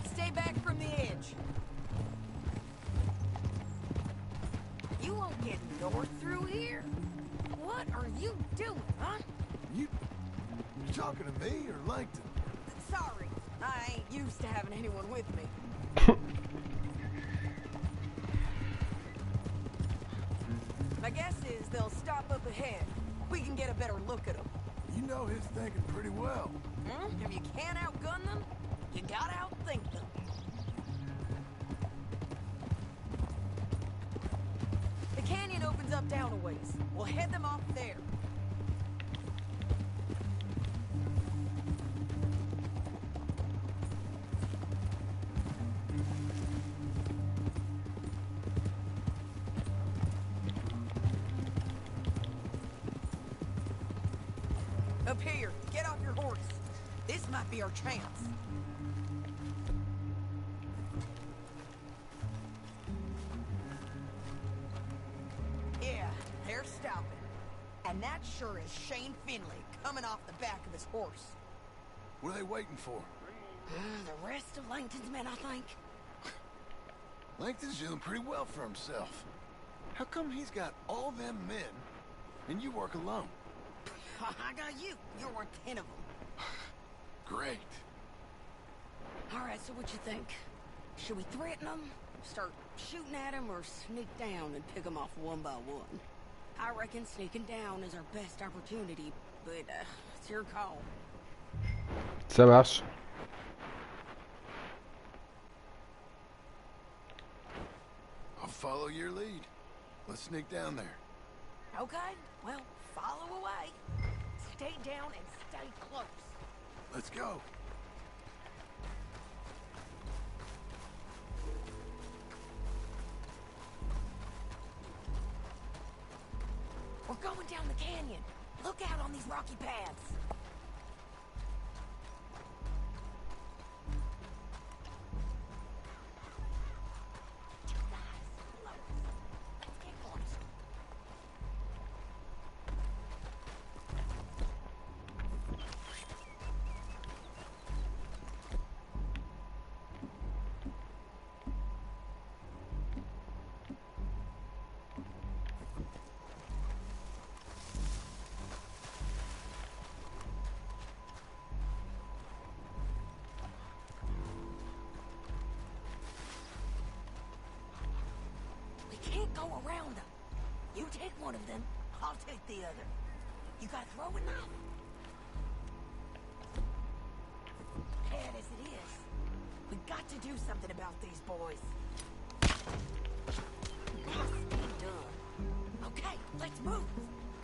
Stay back from the edge. You won't get north through here. What are you doing, huh? You talking to me or Langton? Sorry, I ain't used to having anyone with me. My guess is they'll stop up ahead. We can get a better look at them. You know his thinking pretty well. If you can't outgun them, you gotta outthink them. The canyon opens up down a ways. We'll head them off there. Up here, get off your horse. This might be our chance. Yeah, they're stopping. And that sure is Shane Finley coming off the back of his horse. What are they waiting for? The rest of Langton's men, I think. Langton's doing pretty well for himself. How come he's got all them men and you work alone. I got you. You're worth 10 of them. Great. All right, so what you think? Should we threaten them, start shooting at them, or sneak down and pick them off one by one? I reckon sneaking down is our best opportunity, but it's your call. Ça marche. I'll follow your lead. Let's sneak down there. Okay, well, follow away. Stay down and stay close. Let's go. We're going down the canyon. Look out on these rocky paths. Can't go around them. You take one of them, I'll take the other. You gotta throw a knife. Bad as it is, we got to do something about these boys. Must be done. Okay, let's move.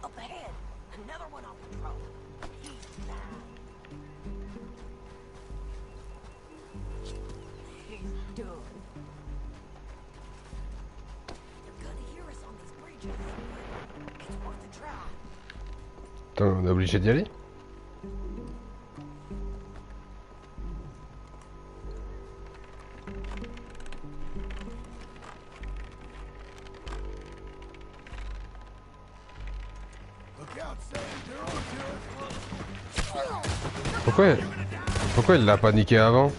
Up ahead, another one on patrol. He's down. He's done. Attends, on est obligé d'y aller? Pourquoi il l'a pas niqué avant?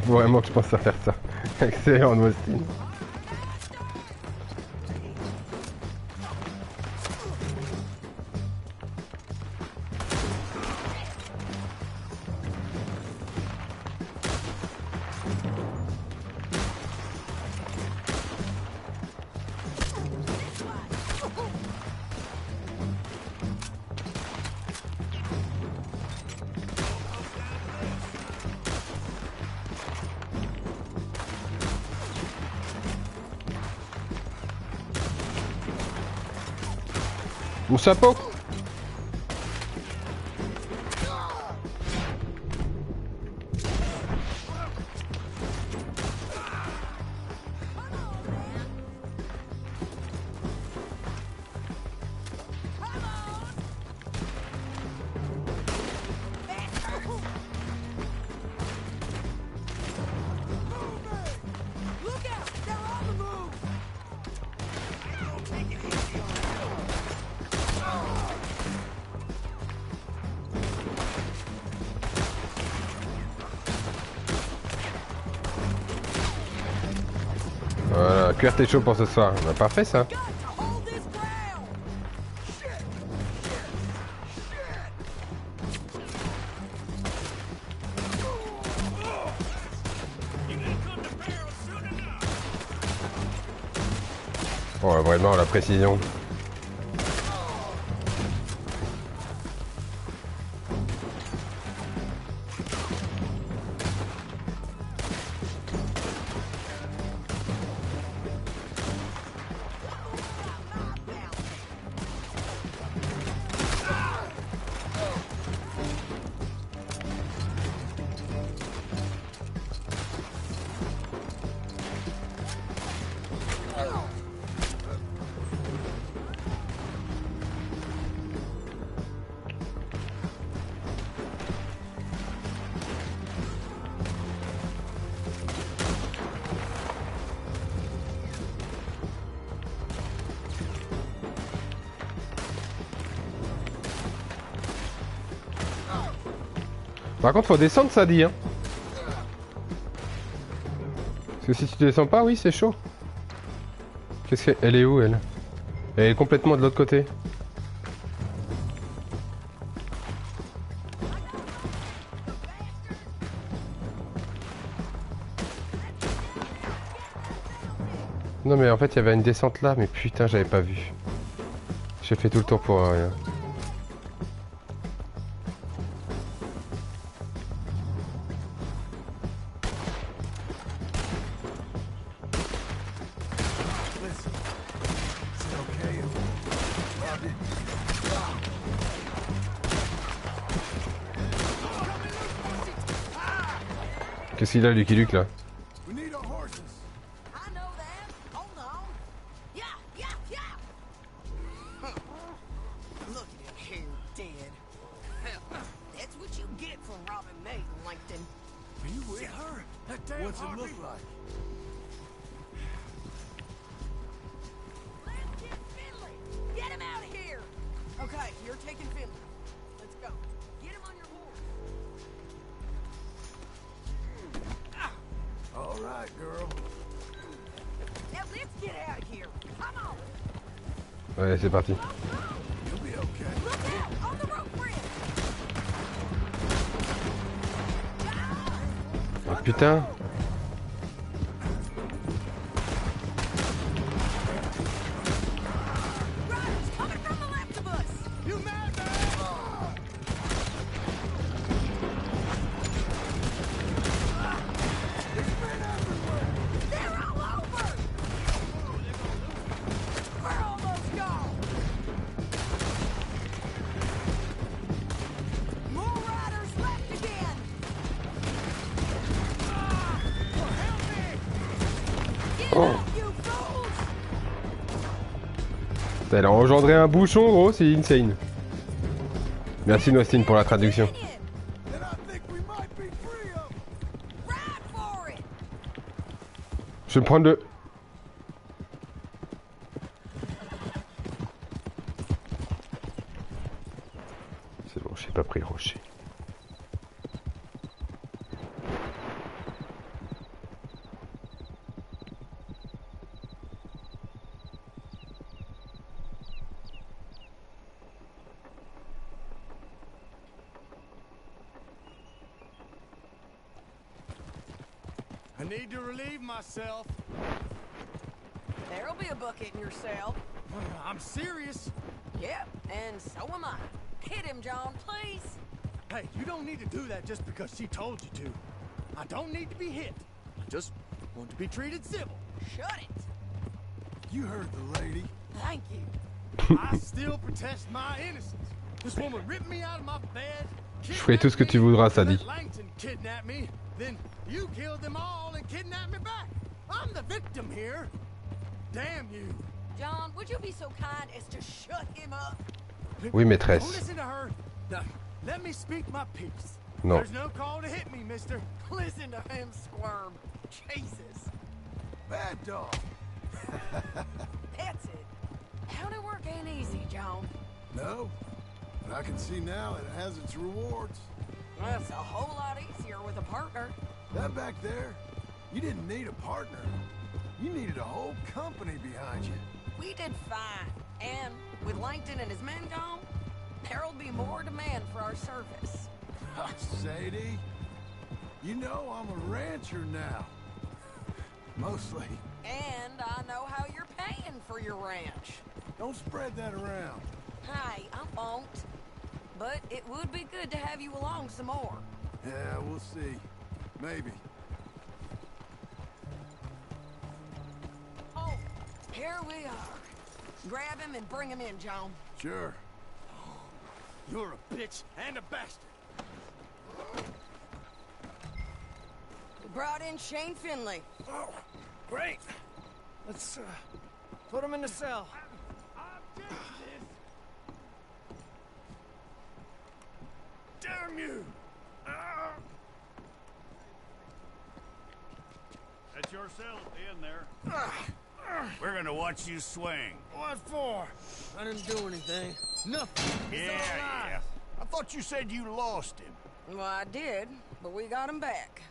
Vraiment que je pense à faire ça. Excellent, Austin. Mon chapeau. Voilà, cuire tes chaud pour ce soir. On a pas fait ça. Oh, vraiment la précision. Par contre, faut descendre, ça dit, hein. Parce que si tu descends pas, oui, c'est chaud. Qu'est-ce qu'elle... Elle est où, elle? Elle est complètement de l'autre côté. Non mais en fait il y avait une descente là, mais putain j'avais pas vu. J'ai fait tout le tour pour rien. Qu'est-ce qu'il a Lucky Luke là? Ouais, c'est parti. Oh putain. Elle a engendré un bouchon gros, c'est insane. Merci Nostine pour la traduction. Je vais me prendre le... C'est bon, j'ai pas pris le rocher. I need to relieve myself. There'll be a bucket in your cell. I'm serious. Yep, and so am I. Hit him, John, please. Hey, you don't need to do that just because she told you to. I don't need to be hit. I just want to be treated civil. Shut it. You heard the lady. Thank you. I still protest my innocence. This woman ripped me out of my bed. Je ferai tout ce que tu voudras, Sadie. Langton kidnapped me. Then you killed them all and kidnapped me back. I'm the victim here. Damn you. John, would you be so kind as to shut him up? Oui, maîtresse. Don't listen to her. Now, let me speak my piece. No. There's no call to hit me, mister. Listen to him squirm. Jesus. Bad dog. That's it. County work ain't easy, John. No, but I can see now it has its rewards. That's a whole lot easier with a partner. That back there, you didn't need a partner. You needed a whole company behind you. We did fine. And with Langton and his men gone, there'll be more demand for our service. Sadie, you know I'm a rancher now. Mostly. And I know how you're paying for your ranch. Don't spread that around. Hey, I won't. But it would be good to have you along some more. Yeah, we'll see. Maybe. Oh, here we are. Grab him and bring him in, John. Sure. You're a bitch and a bastard. We brought in Shane Finley. Oh, great. Let's put him in the cell. Damn you! That's your cell at the end there. We're gonna watch you swing. What for? I didn't do anything. Nothing. He's all right. I thought you said you lost him. Well, I did, but we got him back.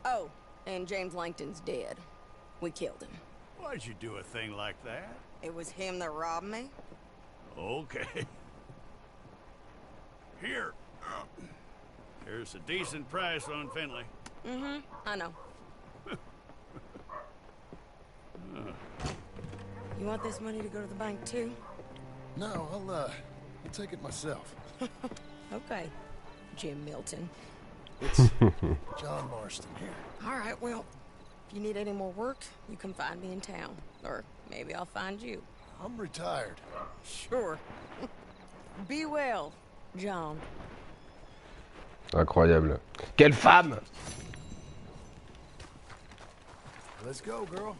Oh, and James Langton's dead. We killed him. Why'd you do a thing like that? It was him that robbed me. Okay. Here. Here's a decent price on Finley. Mm-hmm, I know. You want this money to go to the bank, too? No, I'll take it myself. Okay, Jim Milton. It's John Marston here. All right, well, if you need any more work, you can find me in town. Or maybe I'll find you. I'm retired. Sure. Be well, John. Incroyable. Quelle femme! Let's go, girl.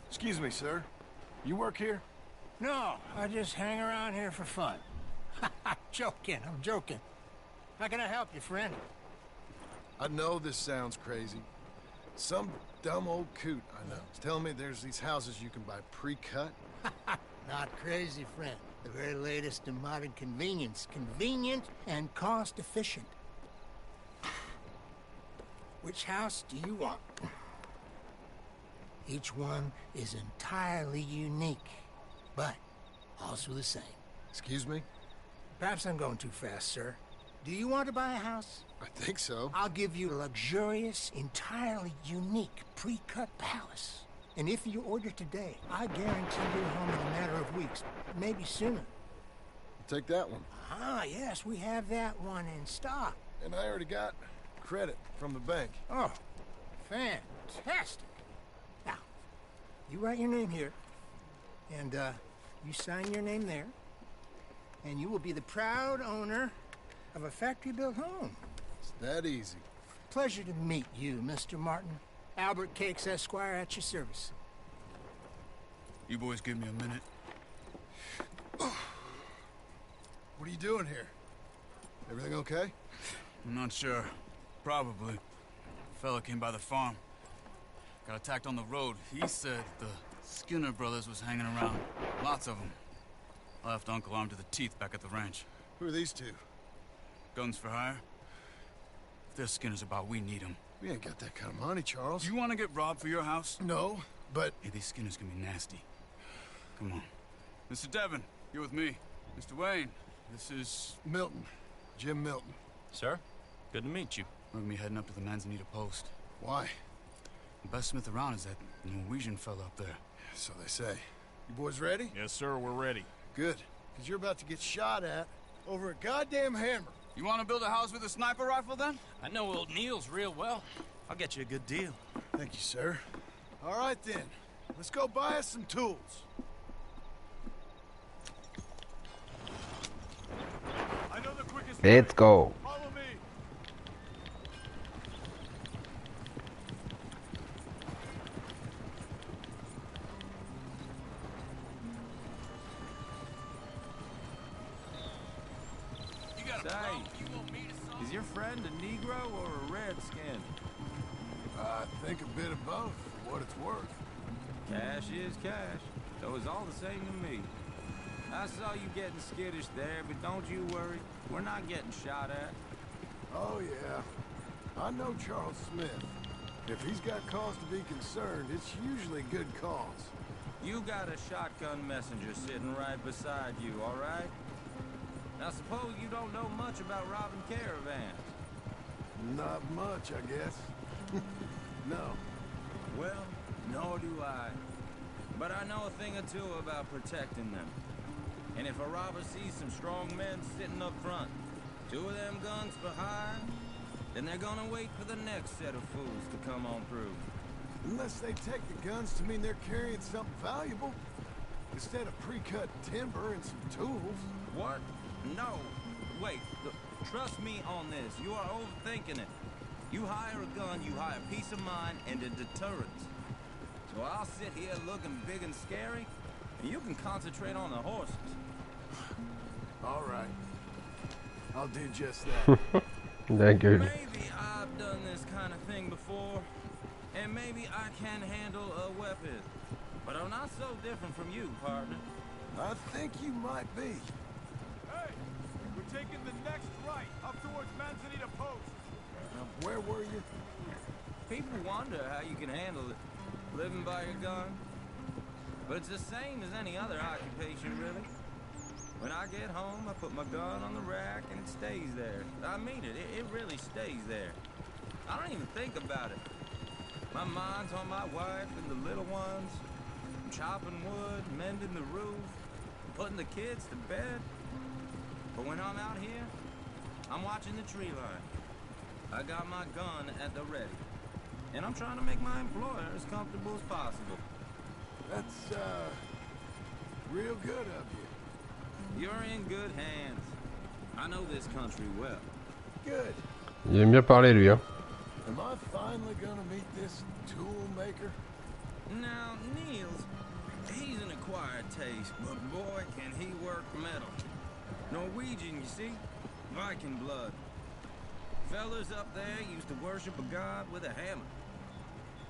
Excuse me, sir. You work here? No, I just hang around here for fun. I'm joking. How can I help you, friend? I know this sounds crazy. Some dumb old coot I know is telling me there's these houses you can buy pre-cut. Not crazy, friend. The very latest in modern convenience. Convenient and cost-efficient. Which house do you want? Each one is entirely unique, but also the same. Excuse me? Perhaps I'm going too fast, sir. Do you want to buy a house? I think so. I'll give you a luxurious, entirely unique pre-cut palace. And if you order today, I guarantee you're home in a matter of weeks, maybe sooner. Take that one. Ah, yes, we have that one in stock. And I already got credit from the bank. Oh, fantastic. Now, you write your name here, and you sign your name there, and you will be the proud owner of a factory-built home. It's that easy. Pleasure to meet you, Mr. Martin. Albert Cakes, Esquire, at your service. You boys give me a minute. What are you doing here? Everything okay? I'm not sure. Probably. A fella came by the farm. Got attacked on the road. He said the Skinner brothers was hanging around. Lots of them. I left Uncle armed to the teeth back at the ranch. Who are these two? Guns for hire? If there's Skinners about, we need them. We ain't got that kind of money, Charles. Do you want to get robbed for your house? No, but... Hey, these Skinners can be nasty. Come on. Mr. Devon, you're with me. Mr. Wayne, this is... Milton. Jim Milton. Sir, good to meet you. We're gonna be heading up to the Manzanita Post. Why? The best smith around is that Norwegian fella up there. So they say. You boys ready? Yes, sir, we're ready. Good. Because you're about to get shot at over a goddamn hammer. You want to build a house with a sniper rifle, then? I know old Neil's real well. I'll get you a good deal. Thank you, sir. All right, then. Let's go buy us some tools. I know the quickest Let's go. Follow me. You got a Say, problem you want me to solve? is your friend a Negro or a Redskin? I think a bit of both, for what it's worth. Cash is cash, so it's all the same to me. I saw you getting skittish there, but don't you worry. We're not getting shot at. Oh, yeah. I know Charles Smith. If he's got cause to be concerned, it's usually good cause. You got a shotgun messenger sitting right beside you, all right? Now suppose you don't know much about robbing caravans. Not much, I guess. No. Well, nor do I. But I know a thing or two about protecting them. And if a robber sees some strong men sitting up front, 2 of them guns for hire, then they're gonna wait for the next set of fools to come on through. Unless they take the guns to mean they're carrying something valuable. Instead of pre-cut timber and some tools. What? No. Wait. Trust me on this. You are overthinking it. You hire a gun, you hire peace of mind and a deterrent. So I'll sit here looking big and scary, and you can concentrate on the horses. All right. I'll do just that. Maybe I've done this kind of thing before, and maybe I can handle a weapon. But I'm not so different from you, partner. I think you might be. Hey, we're taking the next right up towards Manzanita Post. Now, where were you? People wonder how you can handle it, living by your gun. But it's the same as any other occupation, really. When I get home, I put my gun on the rack and it stays there. I mean it, it really stays there. I don't even think about it. My mind's on my wife and the little ones. I'm chopping wood, mending the roof, putting the kids to bed. But when I'm out here, I'm watching the tree line. I got my gun at the ready. And I'm trying to make my employer as comfortable as possible. That's, real good of you. You're in good hands. I know this country well. Good. Il aime bien parler, lui, hein. Am I finally gonna meet this tool maker? Now, Niels, he's an acquired taste, but boy, can he work metal. Norwegian, you see? Viking blood. Fellas up there used to worship a god with a hammer.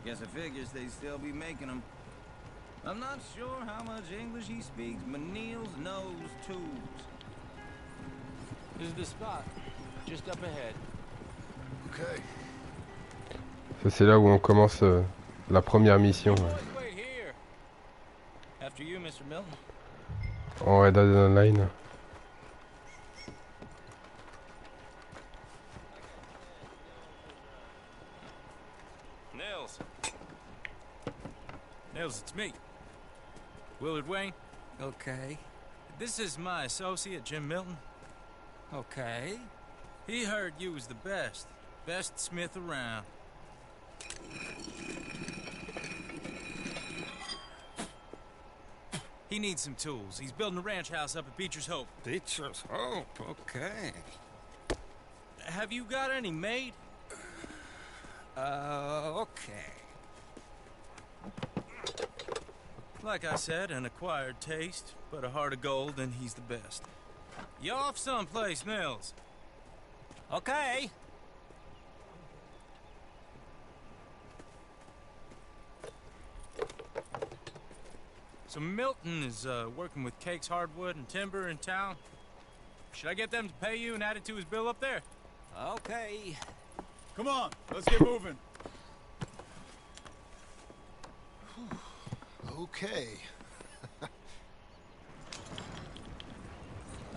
Guess I figures they'd still be making them. I'm not sure how much English he speaks, but Niels knows tools. This is the spot, just up ahead. Okay. Ça, c'est là où on commence la première mission. Wait here. After you, Mr. Milton. En Red Dead Online. Nils, it's me. Willard Wayne. Okay. This is my associate, Jim Milton. Okay. He heard you was the best smith around. He needs some tools. He's building a ranch house up at Beecher's Hope. Beecher's Hope, okay. Have you got any made? Okay. Like I said, an acquired taste, but a heart of gold, and he's the best. You off someplace, Nils? Okay. So Milton is working with Cake's Hardwood and Timber in town. Should I get them to pay you and add it to his bill up there? Okay. Come on, let's get moving. Okay.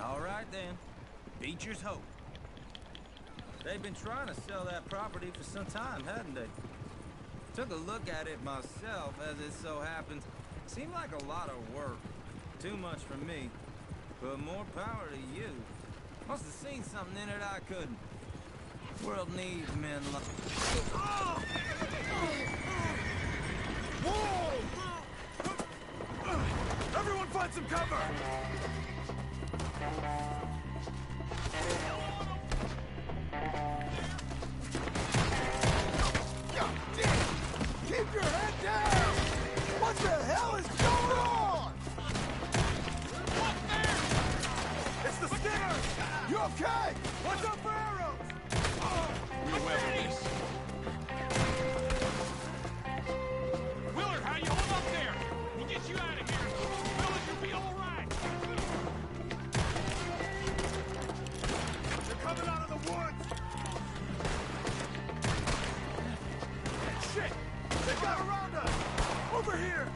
All right then, Beecher's Hope. They've been trying to sell that property for some time, hadn't they? Took a look at it myself, as it so happens. Seemed like a lot of work. Too much for me. But more power to you. Must have seen something in it I couldn't. World needs men like... Oh! Whoa! Everyone find some cover! God damn! Keep your head down! What the hell is going on? What there? It's the Stingers! You okay? Watch out for arrows! Willard, how you hold up there? We'll get you out of here. Willard, you'll be all right. They're coming out of the woods. Shit! They got around us. Over here.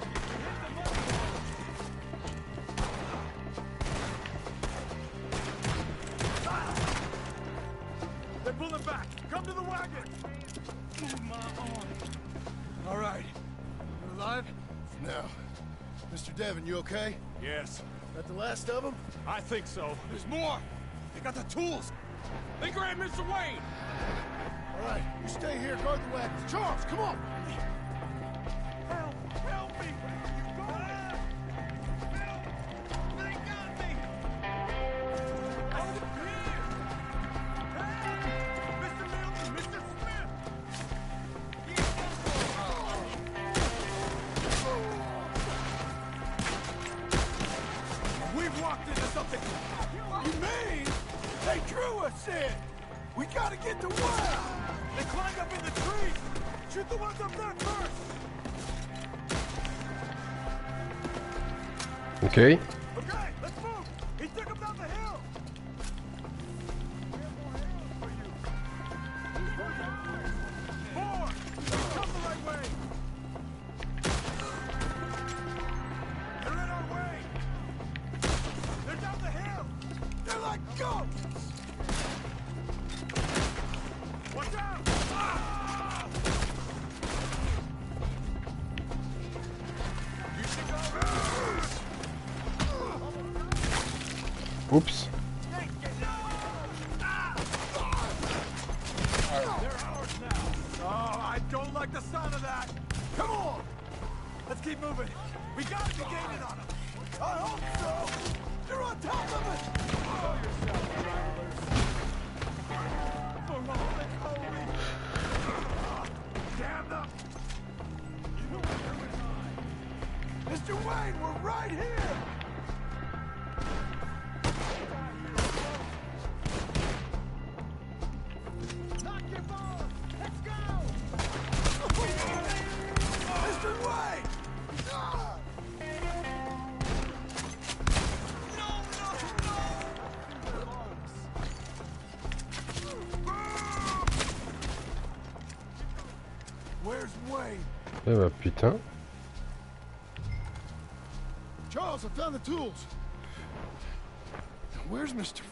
They're pulling back. Come to the wagon. Move my arm. All right. You alive? Now, Mr. Devon, you okay? Yes. That the last of them? I think so. There's more. They got the tools. They grabbed Mr. Wayne. All right, you stay here, guard the wagons. Charles, come on! Help me! You go! Help! They got me! Over here! understand. We gotta get to work. They climbed up in the trees. Shoot the ones up there first. Okay. Okay, let's move. He took him down the hill. Four. Come the right way. They're in our way. They're down the hill. They're like ghosts. Watch out! Ah! You should go. Oops. They're ours now. Oh, I don't like the sound of that. Come on. Let's keep moving. We gotta be gaining on them. I hope so. They're on top of us. Show yourself, travelers. For holy, holy. Damn them. You know where am I? Mr. Wayne, we're right here. Knock your balls. Let's go. Mr. Wayne. Ah! Where's Wayne? Eh bah putain. Charles, I found the tools. Where's Mr.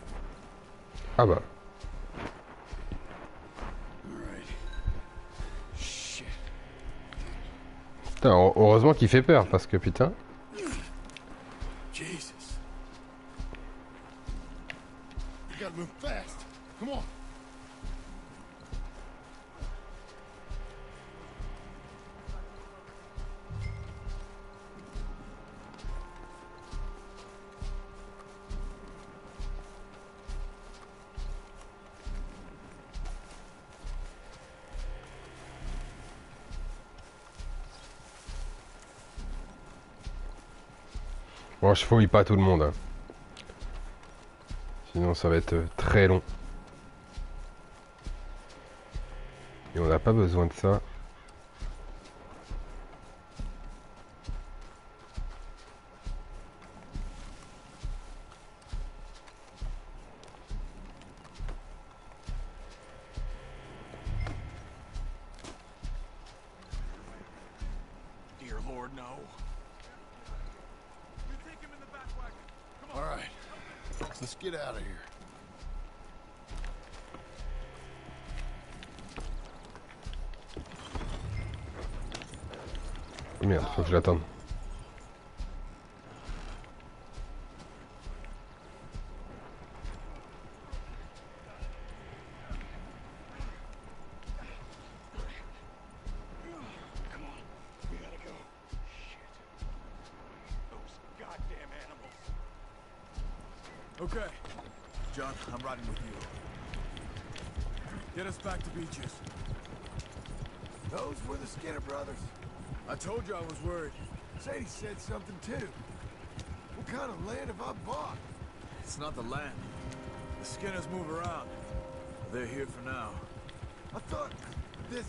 Ah bah. Alright. Shit. Putain, heureusement qu'il fait peur parce que putain. Jesus. We gotta move fast. Come on. Bon, je fouille pas tout le monde. Hein. Sinon, ça va être très long. Et on n'a pas besoin de ça. Dear Lord, no. You take him in the back wagon. Come on. All right. Let's get out of here. Oh merde, faut que je l'attende. Come on. We gotta go. Shit. Those goddamn animals. Okay. John, I'm riding with you. Get us back to Beaches. Those were the Skinner brothers. I told you I was worried. Sadie said something too. What kind of land have I bought? It's not the land. The Skinners move around. They're here for now. I thought this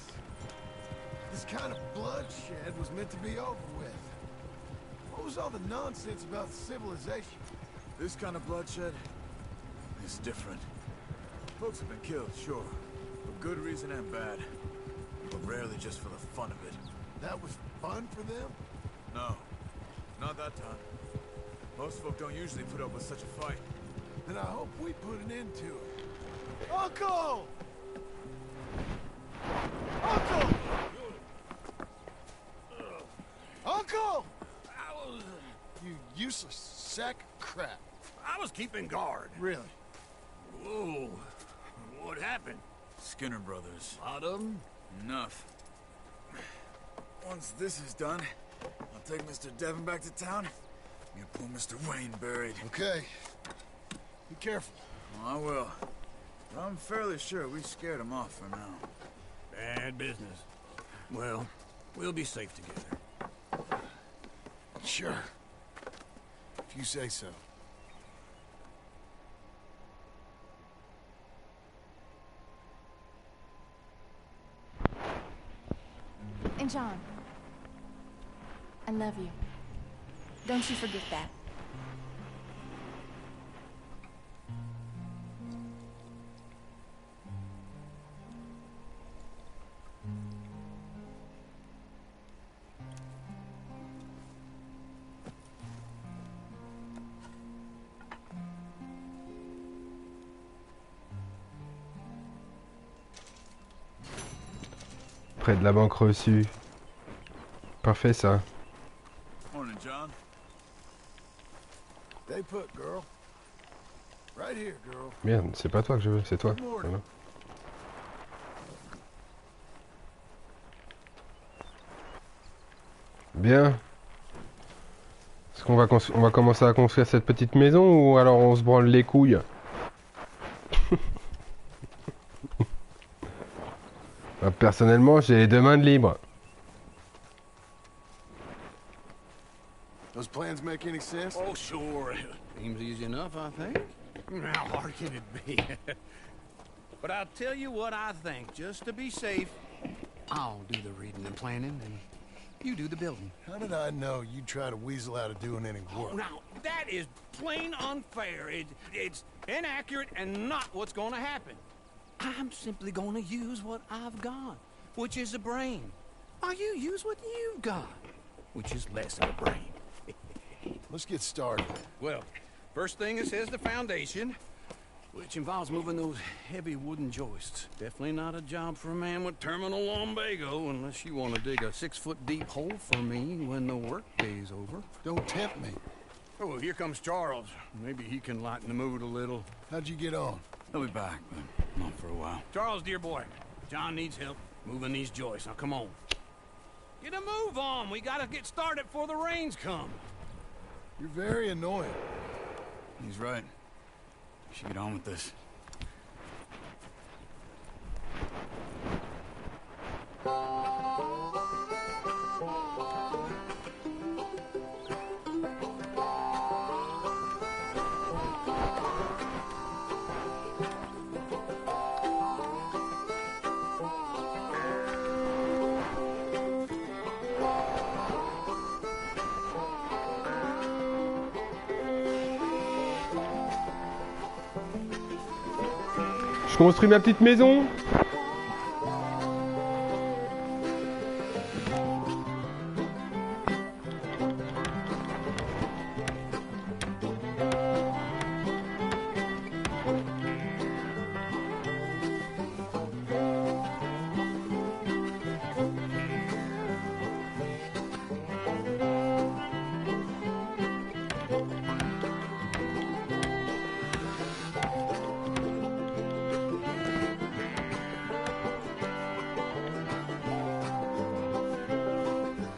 kind of bloodshed was meant to be over with. What was all the nonsense about civilization? This kind of bloodshed is different. Folks have been killed, sure. For good reason and bad. But rarely just for the fun of it. That was fun for them? No. Not that time. Most folk don't usually put up with such a fight. Then I hope we put an end to it. Uncle! Uncle! Uncle! You useless sack of crap. I was keeping guard. Really? Whoa. What happened? Skinner brothers. Lot of them? Enough. Once this is done, I'll take Mr. Devon back to town. Get poor Mr. Wayne buried. Okay. Be careful. I will. But I'm fairly sure we scared him off for now. Bad business. Well, we'll be safe together. Sure. If you say so. John, I love you. Don't you forget that. Près de la banque reçue. Parfait ça. Morning, John. Stay put, girl. Right here, girl. Merde, c'est pas toi que je veux, c'est toi. Voilà. Bien. Est-ce qu'on va, on va commencer à construire cette petite maison ou alors on se branle les couilles? Personnellement, j'ai les deux mains de libre. Those plans make any sense? Oh, sure. Seems easy enough, I think. How hard can it be? But I'll tell you what I think. Just to be safe, I'll do the reading and planning, and you do the building. How did I know you'd try to weasel out of doing any work? Oh, now, that is plain unfair. It's inaccurate and not what's going to happen. I'm simply going to use what I've got, which is a brain. While you use what you've got, which is less of a brain. Let's get started. Well, first thing it says the foundation, which involves moving those heavy wooden joists. Definitely not a job for a man with terminal lumbago, unless you want to dig a 6-foot deep hole for me when the work day's over. Don't tempt me. Oh, well, here comes Charles. Maybe he can lighten the mood a little. How'd you get on? He'll be back, but not for a while. Charles, dear boy, John needs help moving these joists. Now, come on. Get a move on. We gotta get started before the rains come. You're very annoying. He's right. We should get on with this. Je construis ma petite maison.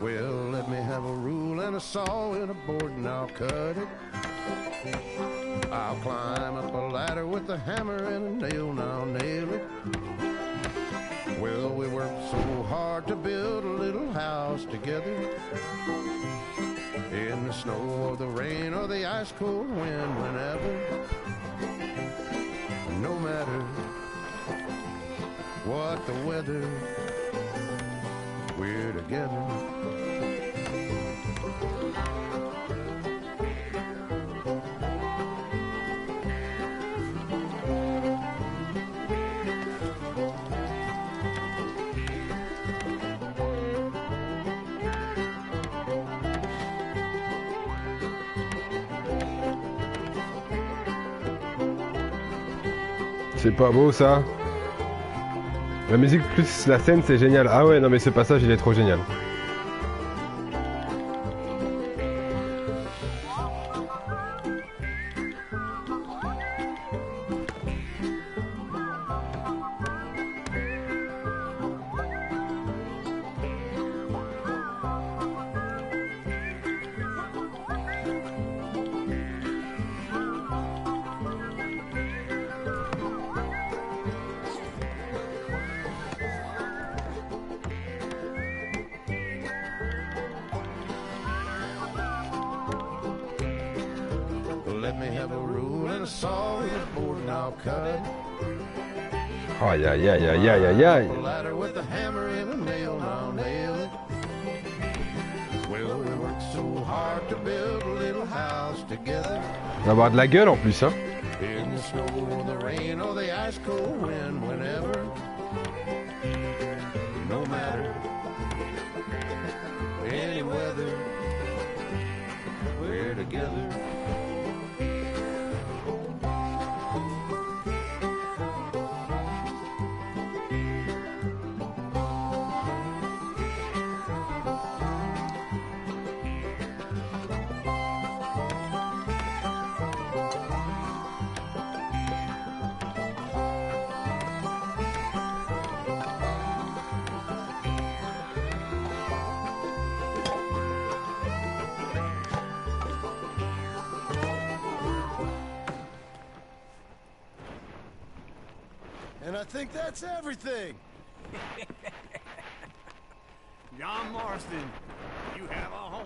Well, let me have a rule and a saw and a board and I'll cut it. I'll climb up a ladder with a hammer and a nail and I'll nail it. Well, we worked so hard to build a little house together. In the snow or the rain or the ice cold wind, whenever. No matter what the weather, we're together. C'est pas beau ça. La musique plus la scène c'est génial. Ah ouais non mais ce passage il est trop génial. Let me have a rule and a saw and a board and I'll cut. Aïe aïe aïe aïe aïe aïe aïe. A ladder with a hammer and a nail and I'll nail it. we worked so hard to build a little house together. On va avoir de la gueule en plus, hein. In the snow or the rain or the ice cold wind, whenever, no matter, any weather, we're together. And I think that's everything. John Marston, you have a home.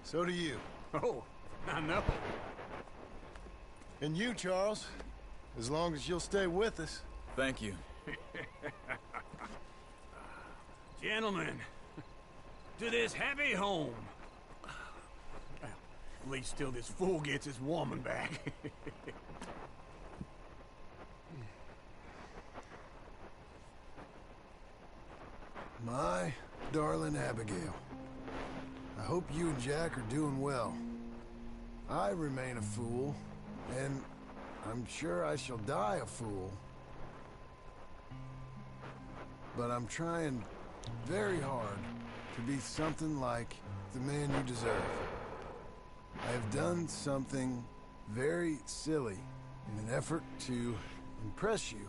So do you. Oh, I know. And you, Charles, as long as you'll stay with us. Thank you. Gentlemen, to this happy home. Well, at least till this fool gets his woman back. My darling Abigail, I hope you and Jack are doing well. I remain a fool, and I'm sure I shall die a fool. But I'm trying very hard to be something like the man you deserve. I have done something very silly in an effort to impress you.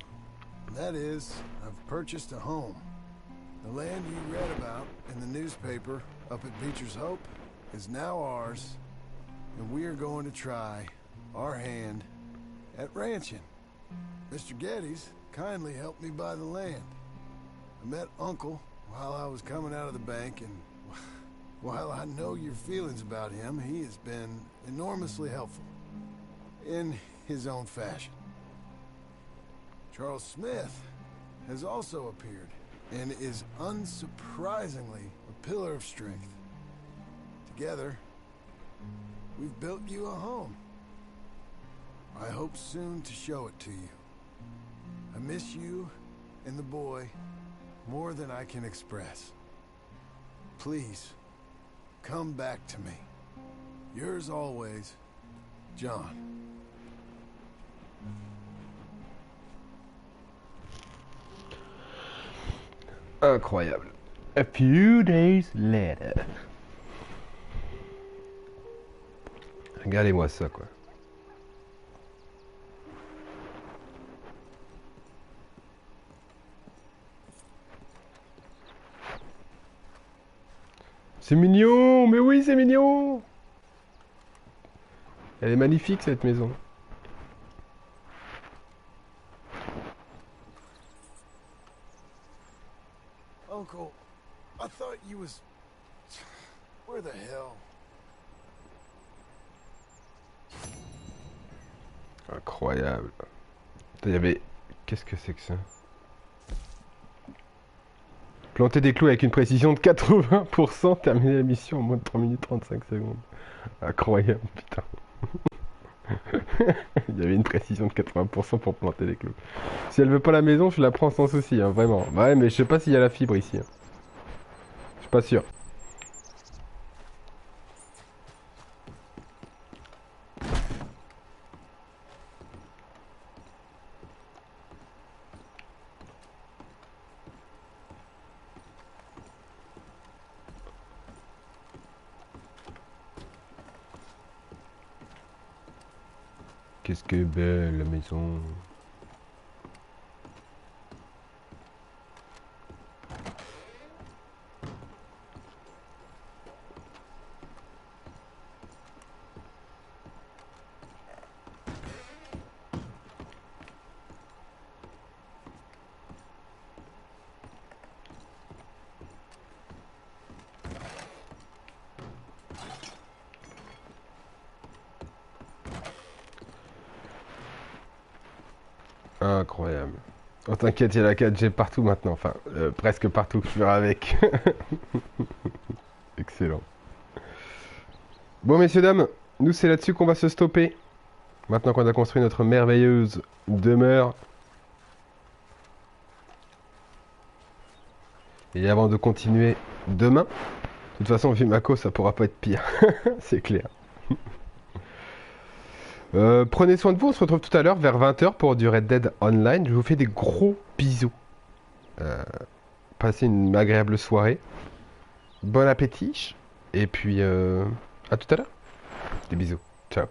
And that is, I've purchased a home. The land you read about in the newspaper up at Beecher's Hope is now ours, and we are going to try our hand at ranching. Mr. Geddes kindly helped me buy the land. I met Uncle while I was coming out of the bank, and while I know your feelings about him, he has been enormously helpful in his own fashion. Charles Smith has also appeared and is unsurprisingly a pillar of strength. Together, we've built you a home. I hope soon to show it to you. I miss you and the boy more than I can express. Please, come back to me. Yours always, John. Incroyable. A few days later. Regardez-moi ça, quoi. C'est mignon, mais oui, c'est mignon. Elle est magnifique, cette maison. Uncle, I thought you was... Where the hell? Incroyable. Il y avait... Qu'est-ce que c'est que ça? Planter des clous avec une précision de 80%, terminer la mission en moins de 3 minutes 35 secondes. Incroyable, putain. Il y avait une précision de 80% pour planter des clous. Si elle veut pas la maison, je la prends sans souci, hein, vraiment. Ouais, mais je sais pas s'il y a la fibre ici. Hein. Je suis pas sûr. Qu'est-ce que belle la maison. Incroyable. Oh t'inquiète, il y a la 4G partout maintenant, enfin presque partout que je ferai avec. Excellent. Bon, messieurs, dames, nous, c'est là-dessus qu'on va se stopper. Maintenant qu'on a construit notre merveilleuse demeure. Et avant de continuer demain, de toute façon, vu Mako, ça pourra pas être pire. C'est clair. Prenez soin de vous, on se retrouve tout à l'heure vers 20 h pour du Red Dead Online. Je vous fais des gros bisous. Passez une agréable soirée. Bon appétit. Et puis, à tout à l'heure. Des bisous. Ciao.